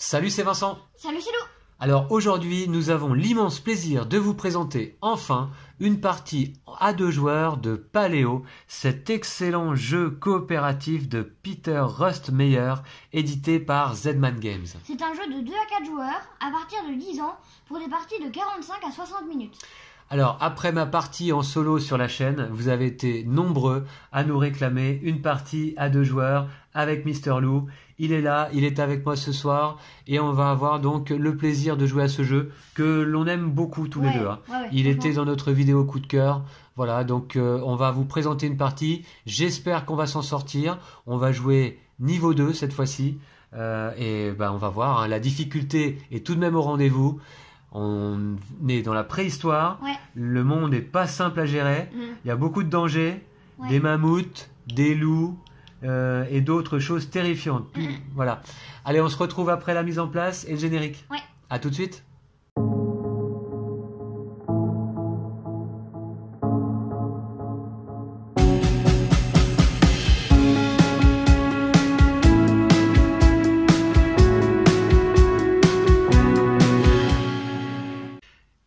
Salut, c'est Vincent. Salut, c'est Lou. Alors aujourd'hui, nous avons l'immense plaisir de vous présenter enfin une partie à 2 joueurs de Paléo, cet excellent jeu coopératif de Peter Rustmeyer, édité par Zedman Games. C'est un jeu de 2 à 4 joueurs à partir de 10 ans pour des parties de 45 à 60 minutes. Alors, après ma partie en solo sur la chaîne, vous avez été nombreux à nous réclamer une partie à 2 joueurs avec Mister Lou. Il est là, il est avec moi ce soir et on va avoir donc le plaisir de jouer à ce jeu que l'on aime beaucoup tous les deux. Hein. Il était dans notre vidéo coup de cœur. Voilà, donc on va vous présenter une partie. J'espère qu'on va s'en sortir. On va jouer niveau 2 cette fois-ci. Et on va voir, hein. La difficulté est tout de même au rendez-vous. On est dans la préhistoire, Le monde n'est pas simple à gérer, Il y a beaucoup de dangers, des mammouths, des loups et d'autres choses terrifiantes. Voilà. Allez, on se retrouve après la mise en place et le générique. À tout de suite.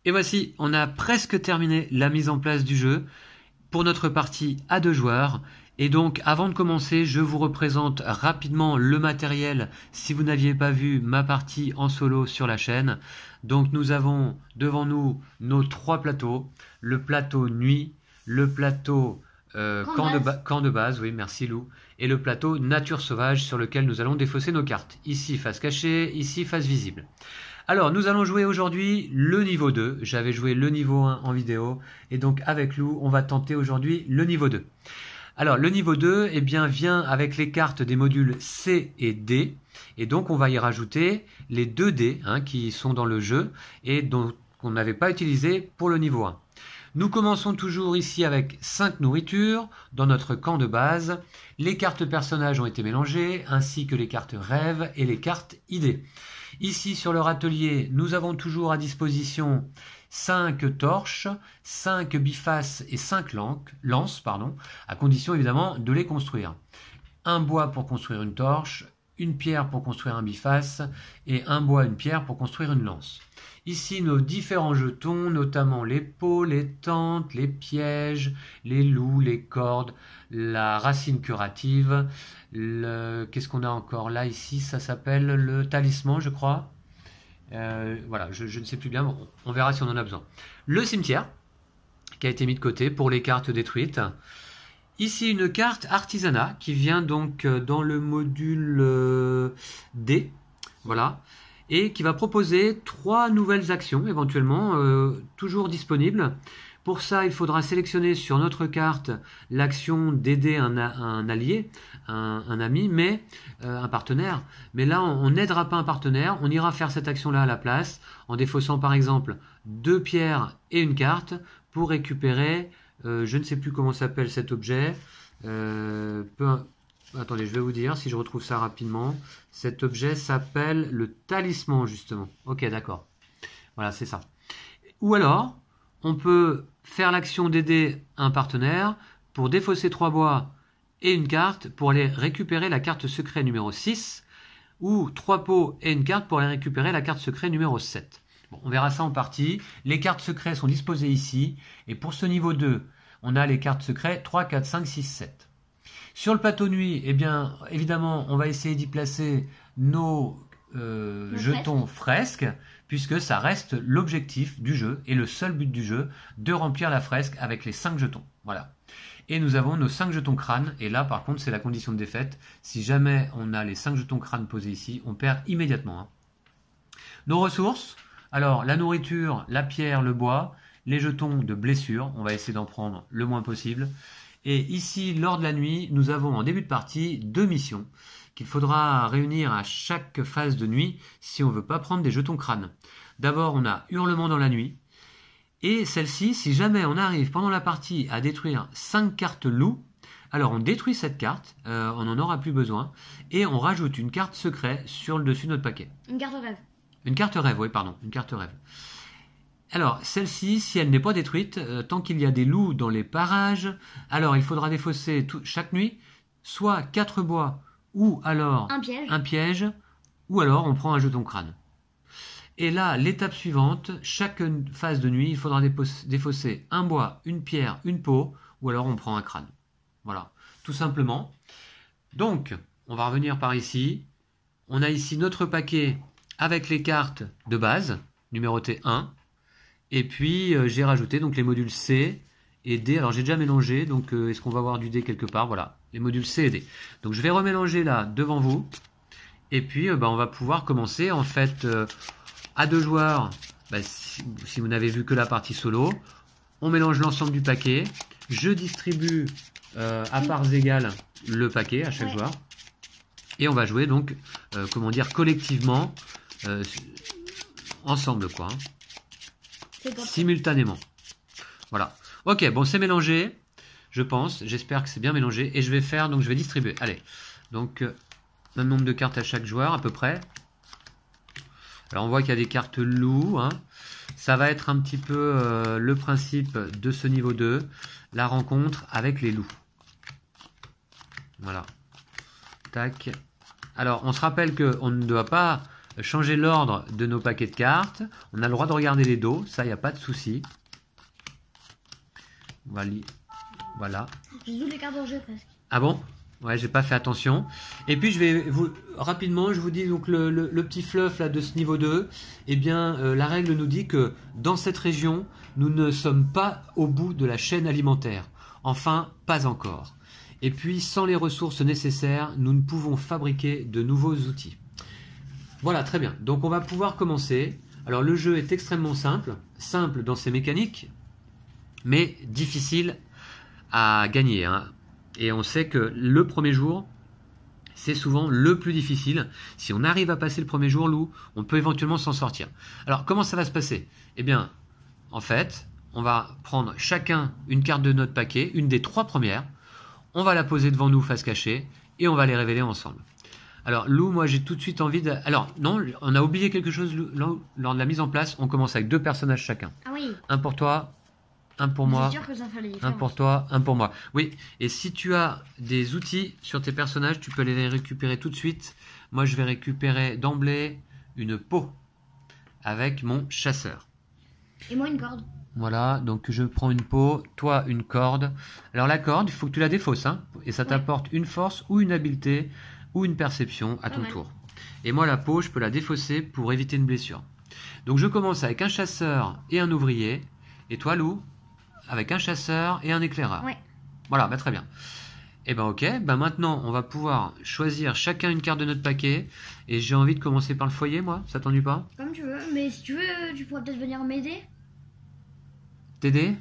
Et voici, on a presque terminé la mise en place du jeu pour notre partie à 2 joueurs. Et donc, avant de commencer, je vous représente rapidement le matériel si vous n'aviez pas vu ma partie en solo sur la chaîne. Donc, nous avons devant nous nos 3 plateaux. Le plateau nuit, le plateau camp de base, oui, merci Lou, et le plateau nature sauvage sur lequel nous allons défausser nos cartes. Ici, face cachée, ici, face visible. Alors, nous allons jouer aujourd'hui le niveau 2. J'avais joué le niveau 1 en vidéo. Et donc, avec Lou, on va tenter aujourd'hui le niveau 2. Alors, le niveau 2 vient avec les cartes des modules C et D. Et donc, on va y rajouter les 2 dés qui sont dans le jeu et qu'on n'avait pas utilisé pour le niveau 1. Nous commençons toujours ici avec 5 nourritures dans notre camp de base. Les cartes personnages ont été mélangées, ainsi que les cartes rêves et les cartes idées. Ici, sur leur atelier, nous avons toujours à disposition 5 torches, 5 bifaces et 5 lances, à condition évidemment de les construire. Un bois pour construire une torche, une pierre pour construire un biface et un bois, une pierre pour construire une lance. Ici, nos différents jetons, notamment les pots, les tentes, les pièges, les loups, les cordes, la racine curative, qu'est-ce qu'on a encore là, ici, ça s'appelle le talisman, je crois. Voilà, je ne sais plus bien, on verra si on en a besoin. Le cimetière, qui a été mis de côté pour les cartes détruites. Ici, une carte artisanat qui vient donc dans le module D, voilà, et qui va proposer 3 nouvelles actions éventuellement, toujours disponibles. Pour ça, il faudra sélectionner sur notre carte l'action d'aider un allié, un ami, mais un partenaire. Mais là, on n'aidera pas un partenaire, on ira faire cette action-là à la place, en défaussant par exemple 2 pierres et une carte pour récupérer, je ne sais plus comment s'appelle cet objet, attendez, je vais vous dire si je retrouve ça rapidement. Cet objet s'appelle le talisman, justement. Ok, d'accord. Voilà, c'est ça. Ou alors, on peut faire l'action d'aider un partenaire pour défausser 3 bois et une carte pour aller récupérer la carte secret numéro 6, ou 3 pots et une carte pour aller récupérer la carte secret numéro 7. Bon, on verra ça en partie. Les cartes secrets sont disposées ici. Et pour ce niveau 2, on a les cartes secrets 3, 4, 5, 6, 7. Sur le plateau nuit, évidemment, on va essayer d'y placer nos jetons fresques, puisque ça reste l'objectif du jeu et le seul but du jeu, de remplir la fresque avec les 5 jetons. Voilà. Et nous avons nos 5 jetons crâne, et là par contre c'est la condition de défaite. Si jamais on a les 5 jetons crâne posés ici, on perd immédiatement. Nos ressources, alors la nourriture, la pierre, le bois, les jetons de blessure, on va essayer d'en prendre le moins possible. Et ici, lors de la nuit, nous avons en début de partie 2 missions qu'il faudra réunir à chaque phase de nuit si on ne veut pas prendre des jetons crâne. D'abord, on a hurlement dans la nuit. Et celle-ci, si jamais on arrive pendant la partie à détruire 5 cartes loups, alors on détruit cette carte, on n'en aura plus besoin, et on rajoute une carte secret sur le dessus de notre paquet. Une carte rêve. Une carte rêve, oui, pardon, une carte rêve. Alors, celle-ci, si elle n'est pas détruite, tant qu'il y a des loups dans les parages, alors il faudra défausser chaque nuit soit 4 bois ou alors un piège ou alors on prend un jeton crâne. Et là, l'étape suivante, chaque phase de nuit, il faudra défausser un bois, une pierre, une peau, ou alors on prend un crâne. Voilà, tout simplement. Donc, on va revenir par ici. On a ici notre paquet avec les cartes de base, numérotées 1. Et puis, j'ai rajouté donc les modules C et D. Alors, j'ai déjà mélangé, donc est-ce qu'on va avoir du D quelque part? Voilà, les modules C et D. Donc, je vais remélanger là, devant vous. Et puis, on va pouvoir commencer, en fait... à 2 joueurs, si vous n'avez vu que la partie solo, on mélange l'ensemble du paquet. Je distribue à parts égales le paquet à chaque joueur. Et on va jouer donc, collectivement, ensemble, quoi. Simultanément. Voilà. Ok, bon, c'est mélangé, je pense. J'espère que c'est bien mélangé. Et je vais distribuer. Allez, donc, même nombre de cartes à chaque joueur, à peu près. Alors on voit qu'il y a des cartes loups, hein. Ça va être un petit peu le principe de ce niveau 2, la rencontre avec les loups. Voilà. Tac. Alors on se rappelle qu'on ne doit pas changer l'ordre de nos paquets de cartes. On a le droit de regarder les dos, ça il n'y a pas de souci. Voilà. J'ai toutes les cartes en jeu presque. Ah bon? Ouais, j'ai pas fait attention. Et puis je vous dis donc le petit fluff là de ce niveau 2. Eh bien, la règle nous dit que dans cette région, nous ne sommes pas au bout de la chaîne alimentaire. Enfin, pas encore. Et puis, sans les ressources nécessaires, nous ne pouvons fabriquer de nouveaux outils. Voilà, très bien. Donc on va pouvoir commencer. Alors le jeu est extrêmement simple dans ses mécaniques, mais difficile à gagner, hein. Et on sait que le premier jour, c'est souvent le plus difficile. Si on arrive à passer le premier jour, Lou, on peut éventuellement s'en sortir. Alors, comment ça va se passer? Eh bien, en fait, on va prendre chacun une carte de notre paquet, une des 3 premières. On va la poser devant nous face cachée et on va les révéler ensemble. Alors, Lou, moi, j'ai tout de suite envie de... Alors, non, on a oublié quelque chose lors de la mise en place. On commence avec 2 personnages chacun. Ah oui. Un pour toi, un pour moi, sûr que ça fallait un pour toi, un pour moi. Oui, et si tu as des outils sur tes personnages, tu peux les récupérer tout de suite. Moi, je vais récupérer d'emblée une peau avec mon chasseur. Et moi, une corde. Voilà, donc je prends une peau, toi une corde. Alors la corde, il faut que tu la défausses, hein, et ça t'apporte une force ou une habileté ou une perception à ton tour. Et moi, la peau, je peux la défausser pour éviter une blessure. Donc je commence avec un chasseur et un ouvrier. Et toi, Lou, avec un chasseur et un éclaireur. Ouais. Voilà, très bien. Et ok, maintenant on va pouvoir choisir chacun une carte de notre paquet. Et j'ai envie de commencer par le foyer, moi, ça t'ennuie pas? Comme tu veux, mais si tu veux, tu pourrais peut-être venir m'aider. T'aider?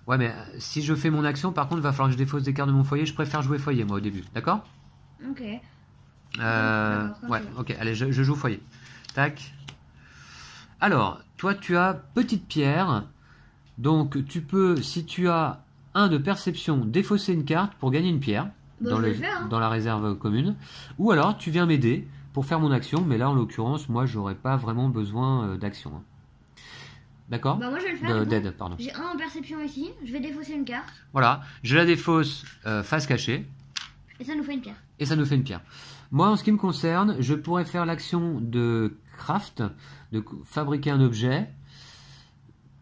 Ouais, mais si je fais mon action, par contre, il va falloir que je défausse des cartes de mon foyer. Je préfère jouer foyer, moi, au début, d'accord? Ok. Ouais, ok, allez, je joue foyer. Tac. Alors, toi, tu as petite pierre. Donc, tu peux, si tu as un de perception, défausser une carte pour gagner une pierre dans la réserve commune. Ou alors, tu viens m'aider pour faire mon action. Mais là, en l'occurrence, moi, j'aurais pas vraiment besoin d'action, hein. D'accord? Moi, je vais le faire. D'aide, pardon. J'ai un en perception ici. Je vais défausser une carte. Voilà, je la défausse face cachée. Et ça nous fait une pierre. Et ça nous fait une pierre. Moi, en ce qui me concerne, je pourrais faire l'action de craft, de fabriquer un objet.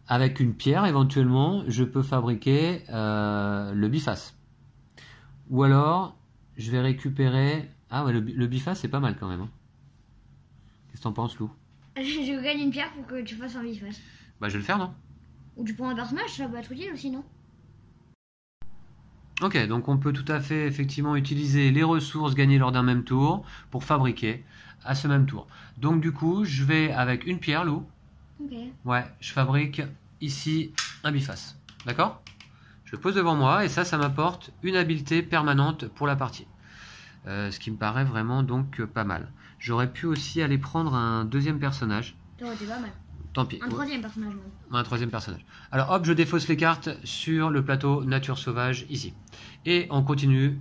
Avec une pierre, éventuellement, je peux fabriquer le biface. Ou alors, je vais récupérer... Ah ouais, le biface, c'est pas mal quand même, hein. Qu'est-ce que t'en penses, Lou? Je gagne une pierre pour que tu fasses un biface. Je vais le faire, non? Ou tu prends un personnage, ça peut être utile aussi, non? Ok, donc on peut tout à fait, effectivement, utiliser les ressources gagnées lors d'un même tour pour fabriquer à ce même tour. Donc du coup, je vais avec une pierre, Lou. Ok. Ouais, je fabrique ici un biface. D'accord? Je le pose devant moi et ça m'apporte une habileté permanente pour la partie. Ce qui me paraît vraiment donc pas mal. J'aurais pu aussi aller prendre un deuxième personnage. Ça aurait été pas mal. Tant pis. Un troisième personnage, même. Un troisième personnage. Alors hop, je défausse les cartes sur le plateau nature sauvage ici. Et on continue.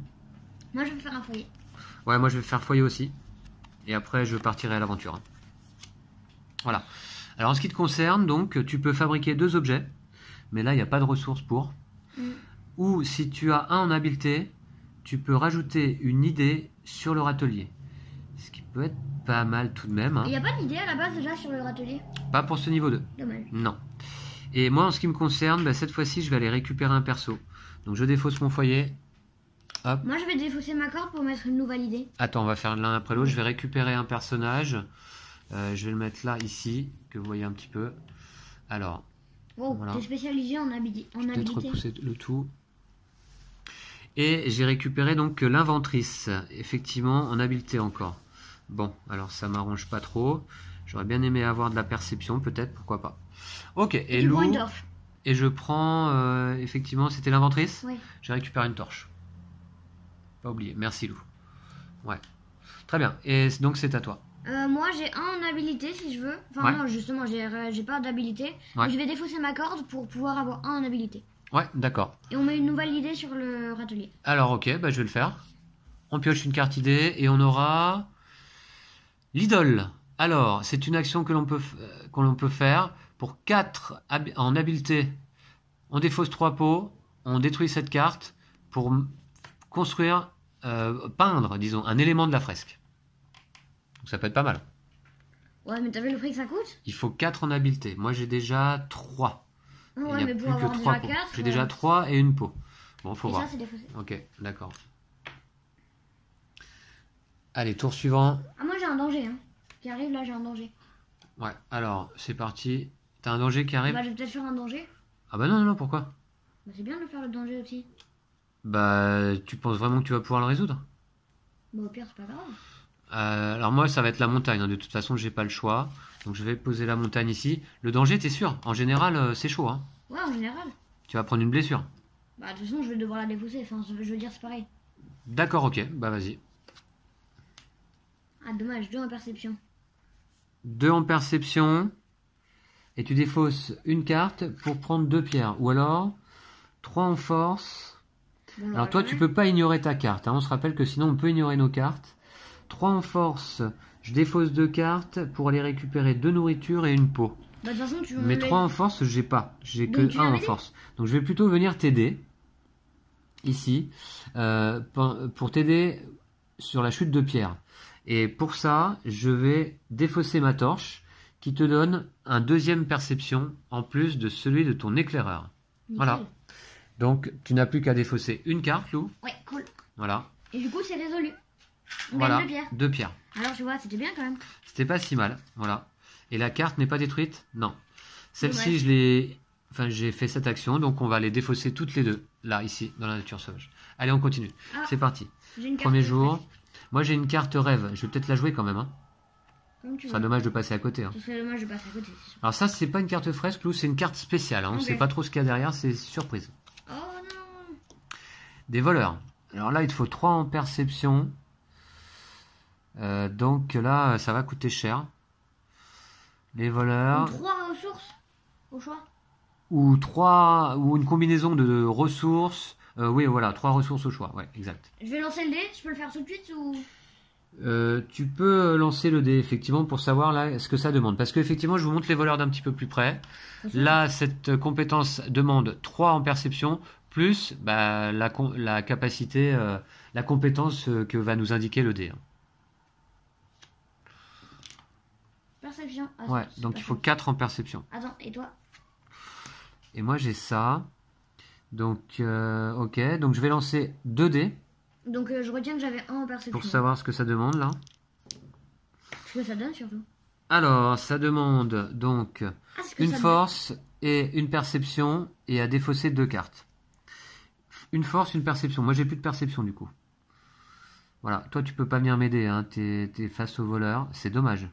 Moi, je vais faire un foyer. Ouais, moi je vais faire foyer aussi. Et après, je partirai à l'aventure, hein. Voilà. Alors en ce qui te concerne, donc, tu peux fabriquer 2 objets, mais là il n'y a pas de ressources pour. Ou si tu as un en habileté, tu peux rajouter une idée sur le râtelier. Ce qui peut être pas mal tout de même. Il n'y a pas d'idée à la base déjà sur le râtelier? Pas pour ce niveau 2. Dommage. Non. Et moi, en ce qui me concerne, bah, cette fois-ci, je vais aller récupérer un perso. Donc je défausse mon foyer. Hop. Moi, je vais défausser ma corde pour mettre une nouvelle idée. Attends, on va faire l'un après l'autre. Je vais récupérer un personnage. Je vais le mettre là, ici, que vous voyez un petit peu. Alors, Oh, voilà. t'es spécialisé en, Peut-être habilité. repousser le tout. Et j'ai récupéré donc l'inventrice, effectivement, en habileté encore. Bon, alors ça m'arrange pas trop. J'aurais bien aimé avoir de la perception, peut-être, pourquoi pas. Ok, et Tu Lou, prends une torche. et je prends, effectivement, c'était l'inventrice. Oui. J'ai récupéré une torche. Pas oublié, merci Lou. Ouais, très bien, et donc c'est à toi. Moi, j'ai un en habilité si je veux. Enfin, Ouais. non, justement, j'ai pas d'habilité. Ouais. Mais je vais défausser ma corde pour pouvoir avoir un en habilité. Ouais, d'accord. Et on met une nouvelle idée sur le râtelier. Alors ok, bah, je vais le faire. On pioche une carte idée et on aura l'idole. Alors, c'est une action que l'on peut faire pour 4 en habileté. On défausse 3 pots, on détruit cette carte pour construire, peindre, disons, un élément de la fresque. Donc ça peut être pas mal. Ouais, mais t'as vu le prix que ça coûte? Il faut 4 en habileté. Moi j'ai déjà 3. Et Ouais, il n'y a mais plus pour avoir que 3 déjà pots. 4. J'ai déjà 3 et une pot. Bon, faut Et voir. ça, c'est défaussé. Ok, d'accord. Allez, tour suivant. Ah, moi, j'ai un danger, hein. Qui arrive, là, j'ai un danger. Ouais, alors, c'est parti. T'as un danger qui arrive? Bah, je vais peut-être faire un danger. Ah bah non, non, non, pourquoi? Bah, c'est bien de faire le danger aussi. Bah, tu penses vraiment que tu vas pouvoir le résoudre? Bah, au pire, c'est pas grave. Alors moi, ça va être la montagne, hein. De toute façon, j'ai pas le choix. Donc je vais poser la montagne ici. Le danger, t'es sûr? En général, c'est chaud, hein. Ouais, en général. Tu vas prendre une blessure. Bah, de toute façon, je vais devoir la défausser. Enfin, je veux dire, c'est pareil. D'accord, ok, bah vas-y. Ah, dommage, 2 en perception. 2 en perception. Et tu défausses une carte pour prendre 2 pierres. Ou alors, 3 en force. Bon, Alors toi, tu peux pas ignorer ta carte, hein. On se rappelle que sinon, on peut ignorer nos cartes. 3 en force, je défausse 2 cartes pour aller récupérer 2 nourritures et une peau. Bah, de toute façon, tu veux Mais me 3 en force, j'ai pas. J'ai Donc, que tu 1 viens en m'aider force. Donc je vais plutôt venir t'aider. Ici. Pour t'aider sur la chute de pierre. Et pour ça, je vais défausser ma torche qui te donne un deuxième perception en plus de celui de ton éclaireur. Nickel. Voilà. Donc tu n'as plus qu'à défausser une carte, Lou. Ouais, cool. Voilà. Et du coup, c'est résolu. On Voilà. gagne 2 pierres. 2 pierres. Alors, tu vois, c'était bien quand même. C'était pas si mal. Voilà. Et la carte n'est pas détruite? Non. Celle-ci, Ouais. je l'ai. Enfin, j'ai fait cette action, donc on va les défausser toutes les deux, là, ici, dans la nature sauvage. Allez, on continue. Ah. C'est parti. J'ai une carte. Premier jour. Moi, j'ai une carte rêve. Je vais peut-être la jouer quand même. Hein. Comme tu Ce serait veux. dommage de passer à côté. Hein. Ce serait dommage de passer à côté. c'est sûr. Alors ça, c'est pas une carte fresque, Lou, c'est une carte spéciale. Hein. On ne Ok. sait pas trop ce qu'il y a derrière, c'est surprise. Oh non. Des voleurs. Alors là, il te faut 3 en perception. Donc là, ça va coûter cher. Les voleurs. 3 ressources au choix. Ou 3, ou une combinaison de ressources. Oui, voilà, 3 ressources au choix. Ouais, exact. Je vais lancer le dé. Je peux le faire tout de suite ou. Tu peux lancer le dé, effectivement, pour savoir là ce que ça demande. Parce qu'effectivement, je vous montre les voleurs d'un petit peu plus près. Là, cette compétence demande 3 en perception, plus bah, la capacité, la compétence que va nous indiquer le dé. Perception. Ah, Ouais, c'est donc pas il faut ça. 4 en perception. Attends, et toi? Et moi, j'ai ça. Donc, ok. Donc, je vais lancer 2 dés Donc, je retiens que j'avais 1 en perception. pour savoir ce que ça demande là. Ce que ça donne surtout. Alors, ça demande donc Ah, ce que une ça force et une perception et à défausser 2 cartes. Une force, une perception. Moi, j'ai plus de perception du coup. Voilà, toi, tu peux pas venir m'aider. Hein. T'es face au voleur. C'est dommage.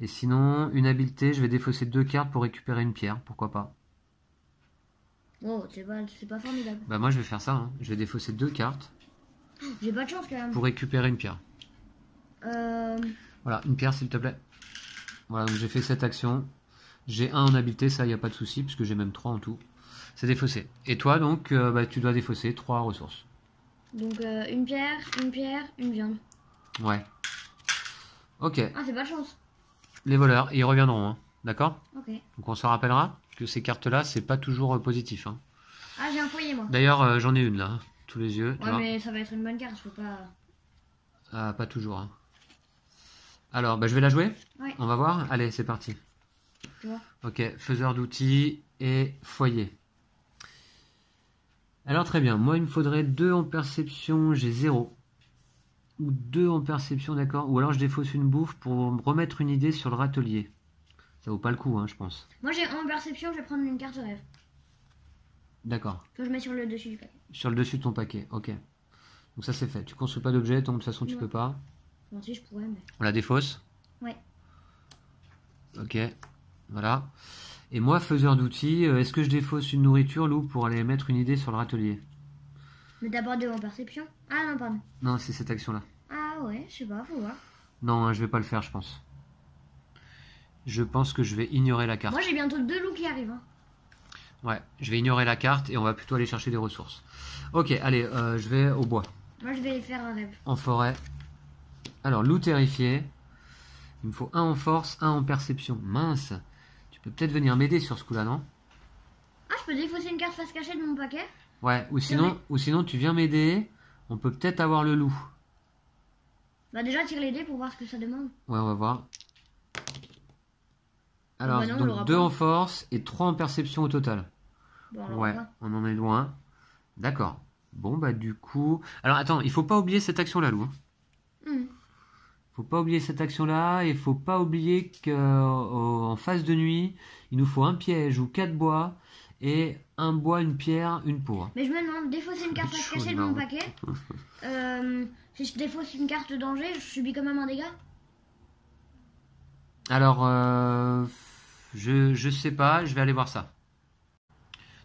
Et sinon, une habileté, je vais défausser 2 cartes pour récupérer une pierre. Pourquoi pas? Oh, c'est pas formidable. Bah, moi, je vais faire ça. Hein. Je vais défausser 2 cartes J'ai pas de chance quand même. pour récupérer une pierre. Euh... Voilà, une pierre, s'il te plaît. Voilà, donc j'ai fait cette action. J'ai 1 en habileté, ça, il n'y a pas de souci, puisque j'ai même 3 en tout. C'est défaussé. Et toi, donc, bah, tu dois défausser 3 ressources. Donc, une pierre, une viande. Ouais. Ok. Ah, c'est pas de chance. Les voleurs, ils reviendront, hein. D'accord? Ok. Donc on se rappellera que ces cartes-là, c'est pas toujours positif. Hein. Ah, j'ai un foyer moi. D'ailleurs, j'en ai une là, hein, tous les yeux. Tu Ouais, vois. mais ça va être une bonne carte, faut pas. Ah, pas toujours. Hein. Alors, bah, je vais la jouer. Ouais. On va voir. Allez, c'est parti. Tu vois. Ok, faiseur d'outils et foyer. Alors très bien, moi il me faudrait 2 en perception, j'ai 0. Ou 2 en perception, d'accord. Ou alors je défausse une bouffe pour me remettre une idée sur le râtelier. Ça vaut pas le coup, hein, je pense. Moi j'ai en perception, je vais prendre une carte rêve. D'accord. Que je mets sur le dessus du paquet. Sur le dessus de ton paquet, ok. Donc ça c'est fait. Tu construis pas d'objet, donc de toute façon tu Ouais. peux pas. Bon, si je pourrais, mais. On la défausse. Ouais. Ok, voilà. Et moi, faiseur d'outils, est-ce que je défausse une nourriture, Lou, pour aller mettre une idée sur le râtelier? Mais d'abord 2 en perception. Ah non, pardon. Non, c'est cette action-là. Ah ouais, je sais pas, faut voir. Non, hein, je vais pas le faire, je pense. Je pense que je vais ignorer la carte. Moi j'ai bientôt 2 loups qui arrivent. Hein. Ouais, je vais ignorer la carte et on va plutôt aller chercher des ressources. Ok, allez, je vais au bois. Moi je vais faire un rêve. En forêt. Alors, loup terrifié. Il me faut 1 en force, 1 en perception. Mince. Tu peux peut-être venir m'aider sur ce coup-là, non? Ah, je peux défausser une carte face cachée de mon paquet. Ouais, ou sinon tu viens m'aider. On peut peut-être avoir le loup. Bah déjà tire les dés pour voir ce que ça demande. Ouais, on va voir. Alors, bah non, on donc l'aura 2 pas. en force et 3 en perception au total. Bon, alors Ouais, pas. on en est loin. D'accord. Bon, bah du coup... Alors, attends, il faut pas oublier cette action-là, Lou. Hmm. Faut pas oublier cette action-là et faut pas oublier qu'en phase de nuit, il nous faut un piège ou 4 bois et un bois, une pierre, une peau. Mais je me demande, défausser une carte face Chaud, cachée de non. mon paquet. Si je défausse une carte danger, je subis quand même un dégât. Alors, je sais pas, je vais aller voir ça.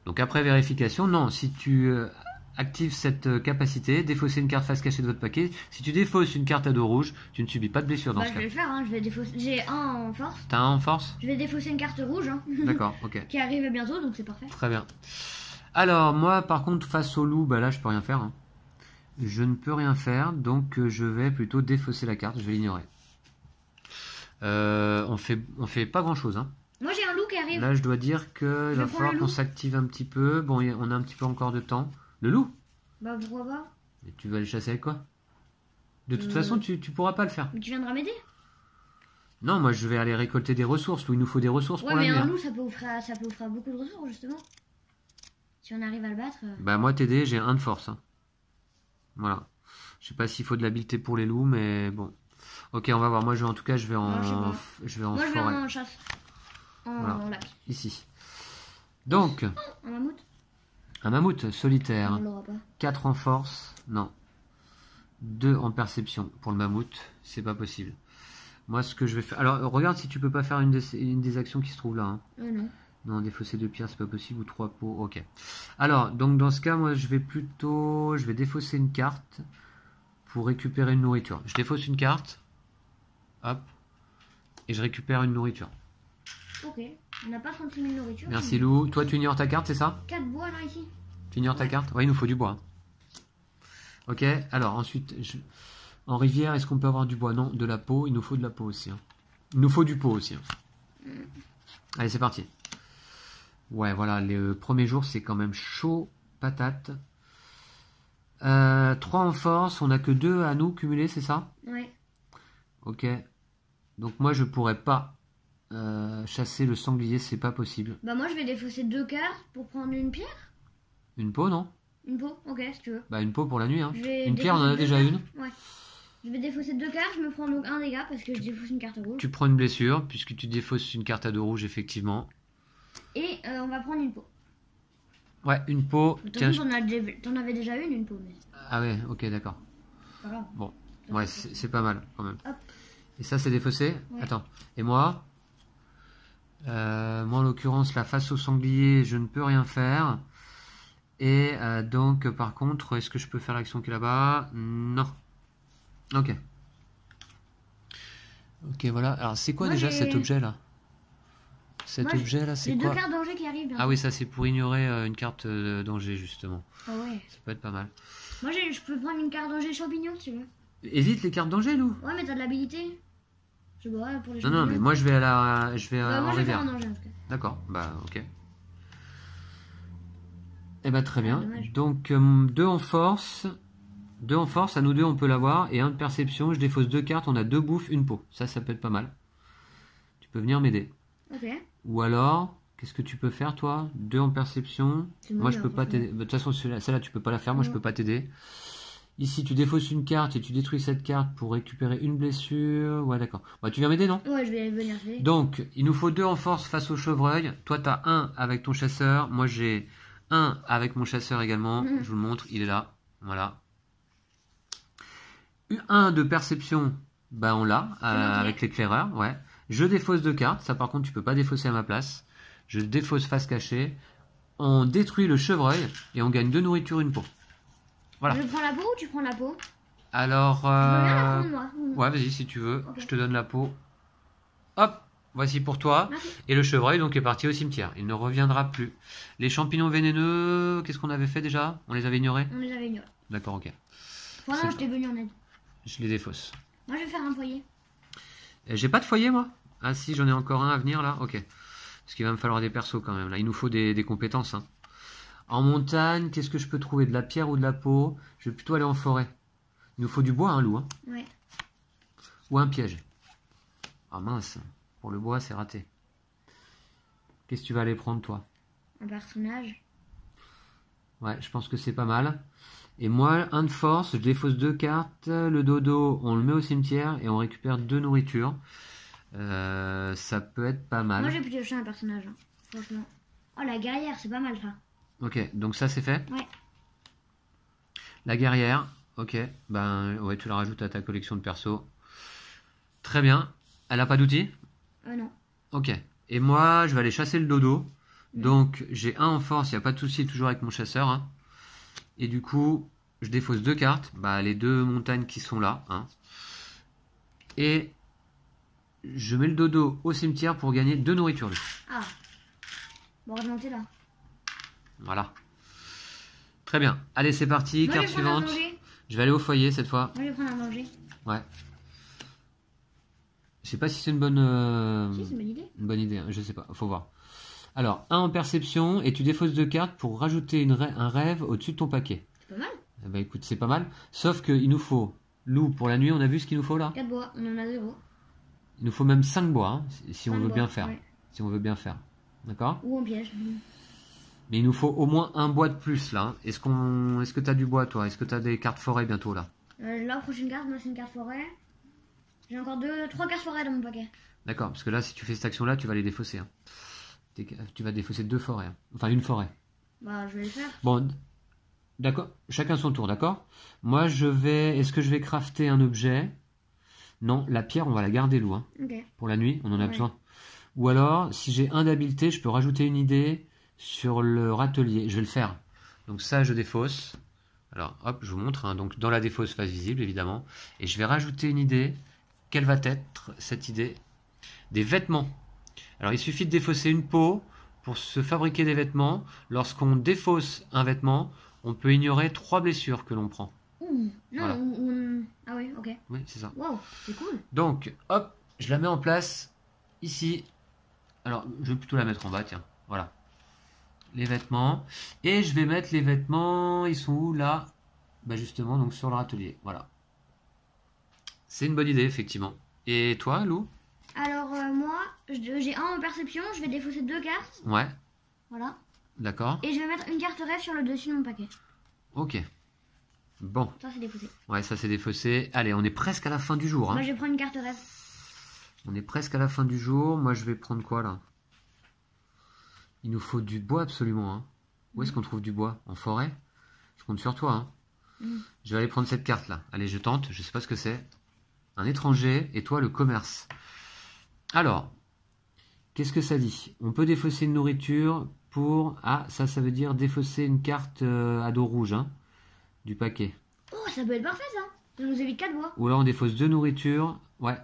Donc après vérification, non, si tu actives cette capacité, défausser une carte face cachée de votre paquet, si tu défausses une carte à dos rouge, tu ne subis pas de blessure dans Bah ce je cas. vais le faire, hein. Je vais défausser. J'ai 1 en force. T'as 1 en force? Je vais défausser une carte rouge, hein, D'accord, ok. qui arrive bientôt, donc c'est parfait. Très bien. Alors, moi, par contre, face au loup, bah là, je peux rien faire. Hein. Je ne peux rien faire, donc je vais plutôt défausser la carte, je vais l'ignorer. On fait pas grand-chose. Hein. Moi j'ai un loup qui arrive. Là, je dois dire qu'il Je va prends falloir le qu'on loup. s'active un petit peu. Bon, on a un petit peu encore de temps. Le loup? Bah pourquoi pas. Mais tu vas aller chasser avec quoi? De toute Euh. façon, tu pourras pas le faire. Mais tu viendras m'aider. Non, moi, je vais aller récolter des ressources. Lou, il nous faut des ressources Ouais, pour la mais nuit. un Hein. loup ça peut offrir beaucoup de ressources justement. Si on arrive à le battre. Bah, moi, t'aider, j'ai 1 de force. Hein. Voilà. Je sais pas s'il faut de l'habileté pour les loups, mais bon. Ok, on va voir. Moi, en tout cas, je vais en Non, je sais pas. je vais en Moi je vais forêt. en chasse. Voilà. En lac. Ici. Donc, Un mammouth. un mammouth solitaire. On l'aura pas. 4 en force. Non. 2 en perception. Pour le mammouth, c'est pas possible. Moi, ce que je vais faire... Alors, regarde si tu peux pas faire une des actions qui se trouve là. Hein. Non. Non, défausser 2 pierres, c'est pas possible. Ou 3 pots. Ok. Alors, donc dans ce cas, moi, je vais défausser une carte pour récupérer une nourriture. Je défausse une carte. Hop. Et je récupère une nourriture. Ok. On n'a pas 36 000 nourriture. Merci Lou. Toi, tu ignores ta carte, c'est ça? 4 bois là ici. Tu ignores ta carte? Ouais, il nous faut du bois. Ok, alors ensuite, en rivière, est-ce qu'on peut avoir du bois? Non, de la peau, il nous faut de la peau aussi. Hein. Il nous faut du pot aussi. Hein. Allez, c'est parti. Ouais, voilà, les premiers jours, c'est quand même chaud, patate. 3 en force, on n'a que 2 à nous cumuler, c'est ça? Ouais. Ok. Donc moi, je pourrais pas chasser le sanglier, c'est pas possible. Bah moi je vais défausser 2 cartes pour prendre une pierre. Une peau, non? Une peau. Ok, si tu veux. Bah une peau pour la nuit. Hein. Je vais Une pierre, on en a défausser déjà deux une. cartes. Ouais. Je vais défausser 2 cartes, je me prends donc un dégât parce que je défausse une carte rouge. Tu prends une blessure, puisque tu défausses une carte à dos rouge, effectivement. Et on va prendre une peau. Ouais, une peau. De toute Tiens, façon, t'en avais déjà une peau. Mais Ah ouais, ok, d'accord. c'est pas grave. Bon, ouais, c'est pas mal quand même. Hop. Et ça, c'est défaussé? Ouais. Attends. Et moi? Moi, en l'occurrence, la face au sanglier, je ne peux rien faire. Et donc, par contre, est-ce que je peux faire l'action qui est là-bas? Non. Ok. Ok, voilà. Alors, c'est quoi Moi, déjà j'ai- cet objet-là? Cet Moi, objet-là, c'est J'ai 2 quoi? cartes danger qui arrivent bientôt. Ah oui, ça, c'est pour ignorer une carte de danger, justement. Ah ouais. Ça peut être pas mal. Moi je peux prendre une carte danger champignon si tu veux. Évite les cartes danger, Lou. Ouais, mais t'as de l'habilité. Je sais pas, pour les Non, champignons. non, mais moi, je vais Bah, moi en je vais faire rivière. un danger en tout cas. D'accord, bah ok. Eh ben très bien. dommage. Donc 2 en force 2 en force, à nous deux on peut l'avoir. Et 1 de perception, je défausse 2 cartes, on a 2 bouffes, une peau. Ça peut être pas mal. Tu peux venir m'aider. Ok. Ou alors, qu'est-ce que tu peux faire toi? 2 en perception. Moi je peux pas t'aider. De toute façon, celle-là tu peux pas la faire, moi je peux pas t'aider. Ici tu défausses une carte et tu détruis cette carte pour récupérer une blessure. Ouais d'accord. Bah, tu viens m'aider non? Ouais, je vais venir. Donc, il nous faut 2 en force face au chevreuil. Toi, tu as 1 avec ton chasseur. Moi, j'ai 1 avec mon chasseur également. Je vous le montre, il est là. Voilà. 1 de perception, bah on l'a, avec l'éclaireur. Ouais. Je défausse 2 cartes. Ça, par contre, tu peux pas défausser à ma place. Je défausse face cachée. On détruit le chevreuil et on gagne 2 nourritures, une peau. Voilà. Je prends la peau ou tu prends la peau? Alors, Je veux bien la prendre, moi. ouais, vas-y, si tu veux. Ok. Je te donne la peau. Hop, voici pour toi. Merci. Et le chevreuil donc est parti au cimetière. Il ne reviendra plus. Les champignons vénéneux, qu'est-ce qu'on avait fait déjà? On les avait ignorés? On les avait ignorés. D'accord, ok. Voilà, C'est je t'ai venu en aide. Je les défausse. Moi, je vais faire un foyer. J'ai pas de foyer moi? Ah si, j'en ai encore un à venir là. Ok. Parce qu'il va me falloir des persos quand même. Là, il nous faut des compétences. Hein. En montagne, qu'est-ce que je peux trouver? De la pierre ou de la peau? Je vais plutôt aller en forêt. Il nous faut du bois, hein, loup. Hein. Ouais. Ou un piège. Ah mince. Pour le bois, c'est raté. Qu'est-ce que tu vas aller prendre toi? Un personnage. Ouais, je pense que c'est pas mal. Et moi, 1 de force, je défausse 2 cartes. Le dodo, on le met au cimetière et on récupère 2 nourritures. Ça peut être pas mal. Moi, j'ai plutôt un personnage. Hein, franchement. Oh, la guerrière, c'est pas mal ça. Ok, donc ça c'est fait. Ouais. La guerrière, ok. Ben ouais, tu la rajoutes à ta collection de persos. Très bien. Elle a pas d'outils? Non. Ok. Et moi, je vais aller chasser le dodo. Donc j'ai 1 en force, il n'y a pas de souci, toujours avec mon chasseur. Hein. Et du coup, je défausse 2 cartes. Bah, les 2 montagnes qui sont là. Hein. Et je mets le dodo au cimetière pour gagner 2 nourritures. Lui. Ah. Bon, remonter là. Voilà. Très bien. Allez, c'est parti. Moi, Carte je vais prendre un suivante. danger. Je vais aller au foyer cette fois. Moi, je vais prendre un danger. Ouais. Je sais pas si c'est une bonne, Si, c'est une bonne idée. une bonne idée. Hein. Je sais pas. Faut voir. Alors, 1 en perception et tu défausses 2 cartes pour rajouter un rêve au-dessus de ton paquet. C'est pas mal. Eh ben, écoute, c'est pas mal. Sauf qu'il nous faut, loup, pour la nuit, on a vu ce qu'il nous faut là? 4 bois, on en a 0. Il nous faut même 5 bois, hein, si on 5 veut bois, bien faire. ouais. Si on veut bien faire. D'accord? Ou en piège. Mais il nous faut au moins 1 bois de plus là. Est-ce que tu as du bois toi? Est-ce que tu as des cartes forêt bientôt là? La prochaine carte, moi, c'est une carte forêt. J'ai encore 3 cartes forêt dans mon paquet. D'accord, parce que là, si tu fais cette action là, tu vas les défausser. Hein. Tu vas défausser 2 forêts. Hein. Enfin, une forêt. Bah, je vais le faire. Bon, d'accord. Chacun son tour, d'accord? Moi, est-ce que je vais crafter un objet? Non, la pierre, on va la garder, loup. Hein. Ok. Pour la nuit, on en a Ouais. besoin. Ou alors, si j'ai 1 d'habileté, je peux rajouter une idée sur le râtelier. Je vais le faire. Donc ça, je défausse. Alors, hop, je vous montre. Hein. Donc, dans la défausse, face visible, évidemment. Et je vais rajouter une idée. Quelle va être cette idée? Des vêtements. Alors, il suffit de défausser une peau pour se fabriquer des vêtements. Lorsqu'on défausse un vêtement, on peut ignorer 3 blessures que l'on prend. Ouh. Non, Voilà. Ah oui, ok. Oui, c'est ça. Wow, c'est cool. Donc, hop, je la mets en place ici. Alors, je vais plutôt la mettre en bas, tiens. Voilà. Les vêtements. Et je vais mettre les vêtements, ils sont où là? Bah justement, donc sur le râtelier. Voilà. C'est une bonne idée, effectivement. Et toi, Lou? Alors, moi, j'ai 1 en perception, je vais défausser 2 cartes. Ouais, Voilà. d'accord. Et je vais mettre une carte rêve sur le dessus de mon paquet. Ok. Bon, Ça, c'est défaussé. ouais, ça c'est défaussé. Allez, on est presque à la fin du jour. Hein. Moi, je vais prendre une carte rêve. On est presque à la fin du jour. Moi, je vais prendre quoi là? Il nous faut du bois absolument. Hein. Où est-ce qu'on trouve du bois? En forêt? Je compte sur toi. Hein. Je vais aller prendre cette carte là. Allez, je tente. Je sais pas ce que c'est. Un étranger et toi le commerce. Alors, qu'est-ce que ça dit? On peut défausser une nourriture pour... Ah, ça veut dire défausser une carte à dos rouge hein, du paquet. Oh, ça peut être parfait, ça. Ça nous évite 4 bois. Ou alors on défausse 2 nourritures. Ouais.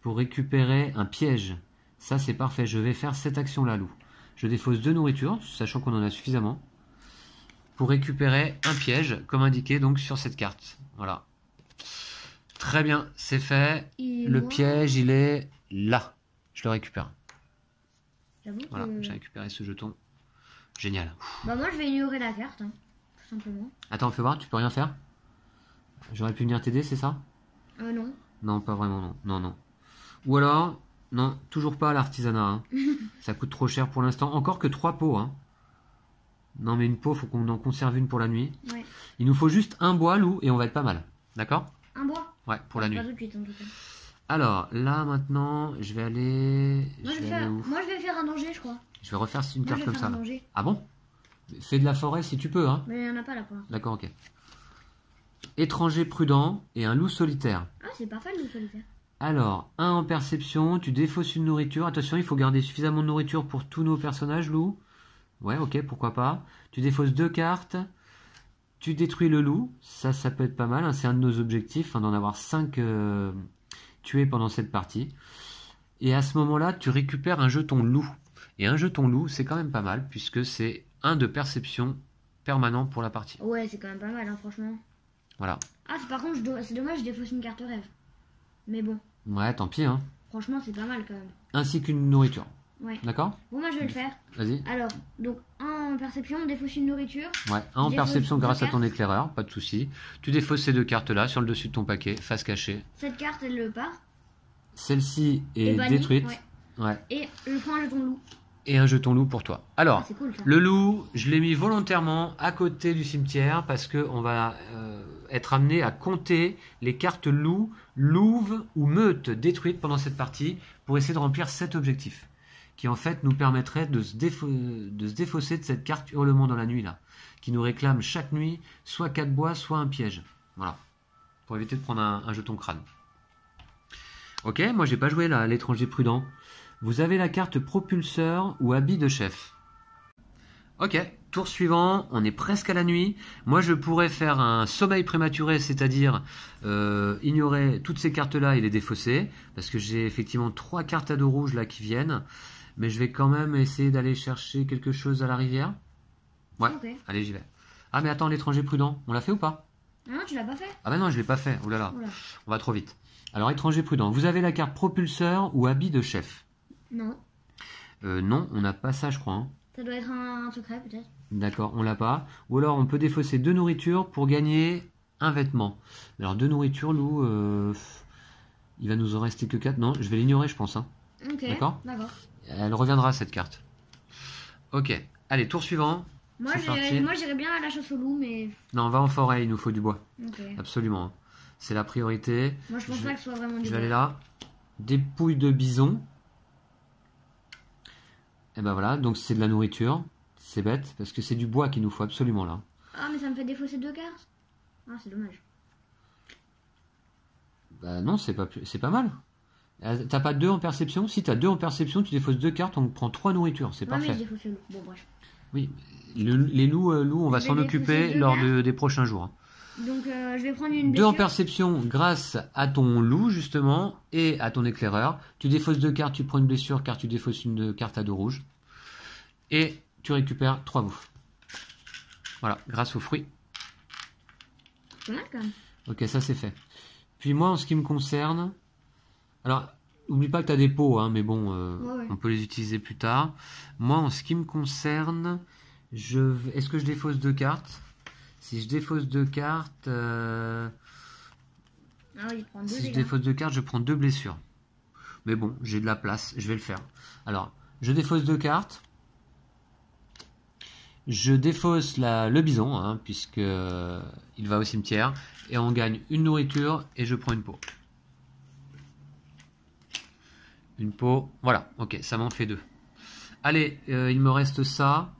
Pour récupérer un piège. Ça, c'est parfait. Je vais faire cette action-là, Lou. Je défausse 2 nourritures, sachant qu'on en a suffisamment, pour récupérer un piège, comme indiqué donc sur cette carte. Voilà. Très bien, c'est fait. Et Le moi, piège, il est là. Je le récupère. J'avoue Voilà, que... j'ai récupéré ce jeton. Génial. Bah, moi, je vais ignorer la carte, hein, tout simplement. Attends, fais voir, tu peux rien faire? J'aurais pu venir t'aider, c'est ça? Non. Non, pas vraiment, non. Non, non. Ou alors, non, toujours pas à l'artisanat. Hein. Ça coûte trop cher pour l'instant. Encore que 3 pots. Hein. Non, mais une pot, faut qu'on en conserve une pour la nuit. Ouais. Il nous faut juste un bois, Lou, et on va être pas mal. D'accord? Un bois? Ouais, pour la nuit. Pas tout de suite, en tout cas. Alors, là, maintenant, je vais aller... Moi, je vais faire un danger, je crois. Je vais refaire une Moi, carte je vais comme faire ça. un Là. danger. Ah bon? Fais de la forêt si tu peux, hein. Mais il n'y en a pas là pour l'instant. D'accord, ok. Étranger prudent et un loup solitaire. Ah, c'est parfait le loup solitaire. Alors, 1 en perception, tu défausses une nourriture. Attention, il faut garder suffisamment de nourriture pour tous nos personnages, loup. Ouais, ok, pourquoi pas. Tu défausses 2 cartes. Tu détruis le loup. Ça peut être pas mal. Hein. C'est un de nos objectifs, hein, d'en avoir 5 tués pendant cette partie. Et à ce moment-là, tu récupères un jeton loup. Et un jeton loup, c'est quand même pas mal, puisque c'est 1 de perception permanent pour la partie. Ouais, c'est quand même pas mal, hein, franchement. Voilà. Ah, par contre, c'est dommage, je défausse une carte rêve. Mais bon, Ouais, tant pis, hein. franchement, c'est pas mal quand même. Ainsi qu'une nourriture. Ouais. D'accord? Bon, moi, je vais le faire. Vas-y. Alors, donc, 1 en perception, on défausse une nourriture. Ouais, 1 en Je perception défausse grâce deux à ton cartes. éclaireur, pas de souci. Tu défausses ces 2 cartes-là sur le dessus de ton paquet, face cachée. Cette carte, elle le part. Celle-ci est Et bannie, détruite. ouais. Ouais. Et je prends un jeton loup. Et un jeton loup pour toi. Alors, Ah, c'est cool ça. le loup, je l'ai mis volontairement à côté du cimetière parce qu'on va être amené à compter les cartes loup, louve ou meute détruites pendant cette partie pour essayer de remplir cet objectif qui en fait nous permettrait de se défausser de cette carte hurlement dans la nuit là, qui nous réclame chaque nuit soit 4 bois, soit un piège. Voilà, pour éviter de prendre un jeton crâne. Ok, moi j'ai pas joué là, l'étranger prudent. Vous avez la carte propulseur ou habit de chef. Ok, tour suivant, on est presque à la nuit. Moi je pourrais faire un sommeil prématuré, c'est-à-dire ignorer toutes ces cartes-là et les défausser, parce que j'ai effectivement 3 cartes à dos rouges là qui viennent, mais je vais quand même essayer d'aller chercher quelque chose à la rivière. Ouais, Ok. allez j'y vais. Ah mais attends, l'étranger prudent, on l'a fait ou pas? Non, tu l'as pas fait. Ah bah non, je l'ai pas fait, oh là là, Oula. on va trop vite. Alors étranger prudent, vous avez la carte propulseur ou habit de chef. Non. Non, on n'a pas ça, je crois. Hein. Ça doit être un secret, peut-être. D'accord, on l'a pas. Ou alors, on peut défausser 2 nourritures pour gagner un vêtement. Alors, 2 nourritures, Lou, il va nous en rester que 4. Non, je vais l'ignorer, je pense. Hein. Ok. D'accord. D'accord. Elle reviendra, cette carte. Ok. Allez, tour suivant. Moi, C'est parti. j'irais bien à la chasse au loup, mais. Non, on va en forêt, il nous faut du bois. Ok. Absolument. Hein. C'est la priorité. Moi, je pense Je- pas que ce soit vraiment du Je vais bois. aller là. Dépouille de bison. Et ben voilà, donc c'est de la nourriture. C'est bête, parce que c'est du bois qu'il nous faut absolument là. Ah, mais ça me fait défausser 2 cartes. Ah, c'est dommage. Bah non, c'est pas mal. T'as pas 2 en perception? Si t'as 2 en perception, tu défausses 2 cartes, on prend 3 nourritures, c'est Ouais, mais je parfait. défausse le loup. Bon, bref. Oui, les loups, on va Je s'en vais occuper défausser deux lors cartes. des prochains jours. Hein. Donc, je vais prendre une 2 en blessure. perception grâce à ton loup, justement, et à ton éclaireur. Tu défausses 2 cartes, tu prends une blessure car tu défausses une carte à dos rouge. Et tu récupères 3 bouffes. Voilà, grâce aux fruits. C'est pas mal quand même. Ok, ça c'est fait. Puis moi, en ce qui me concerne... Alors, oublie pas que tu as des pots, hein, mais bon, Ouais. on peut les utiliser plus tard. Moi, en ce qui me concerne, est-ce que je défausse 2 cartes? Si je défausse 2 cartes... Ah oui, il prend 2 Si je dégâts. défausse 2 cartes, je prends 2 blessures. Mais bon, j'ai de la place, je vais le faire. Alors, je défausse 2 cartes. Je défausse le bison, hein, puisque il va au cimetière. Et on gagne une nourriture et je prends une peau. Une peau, voilà, ok, ça m'en fait 2. Allez, il me reste ça.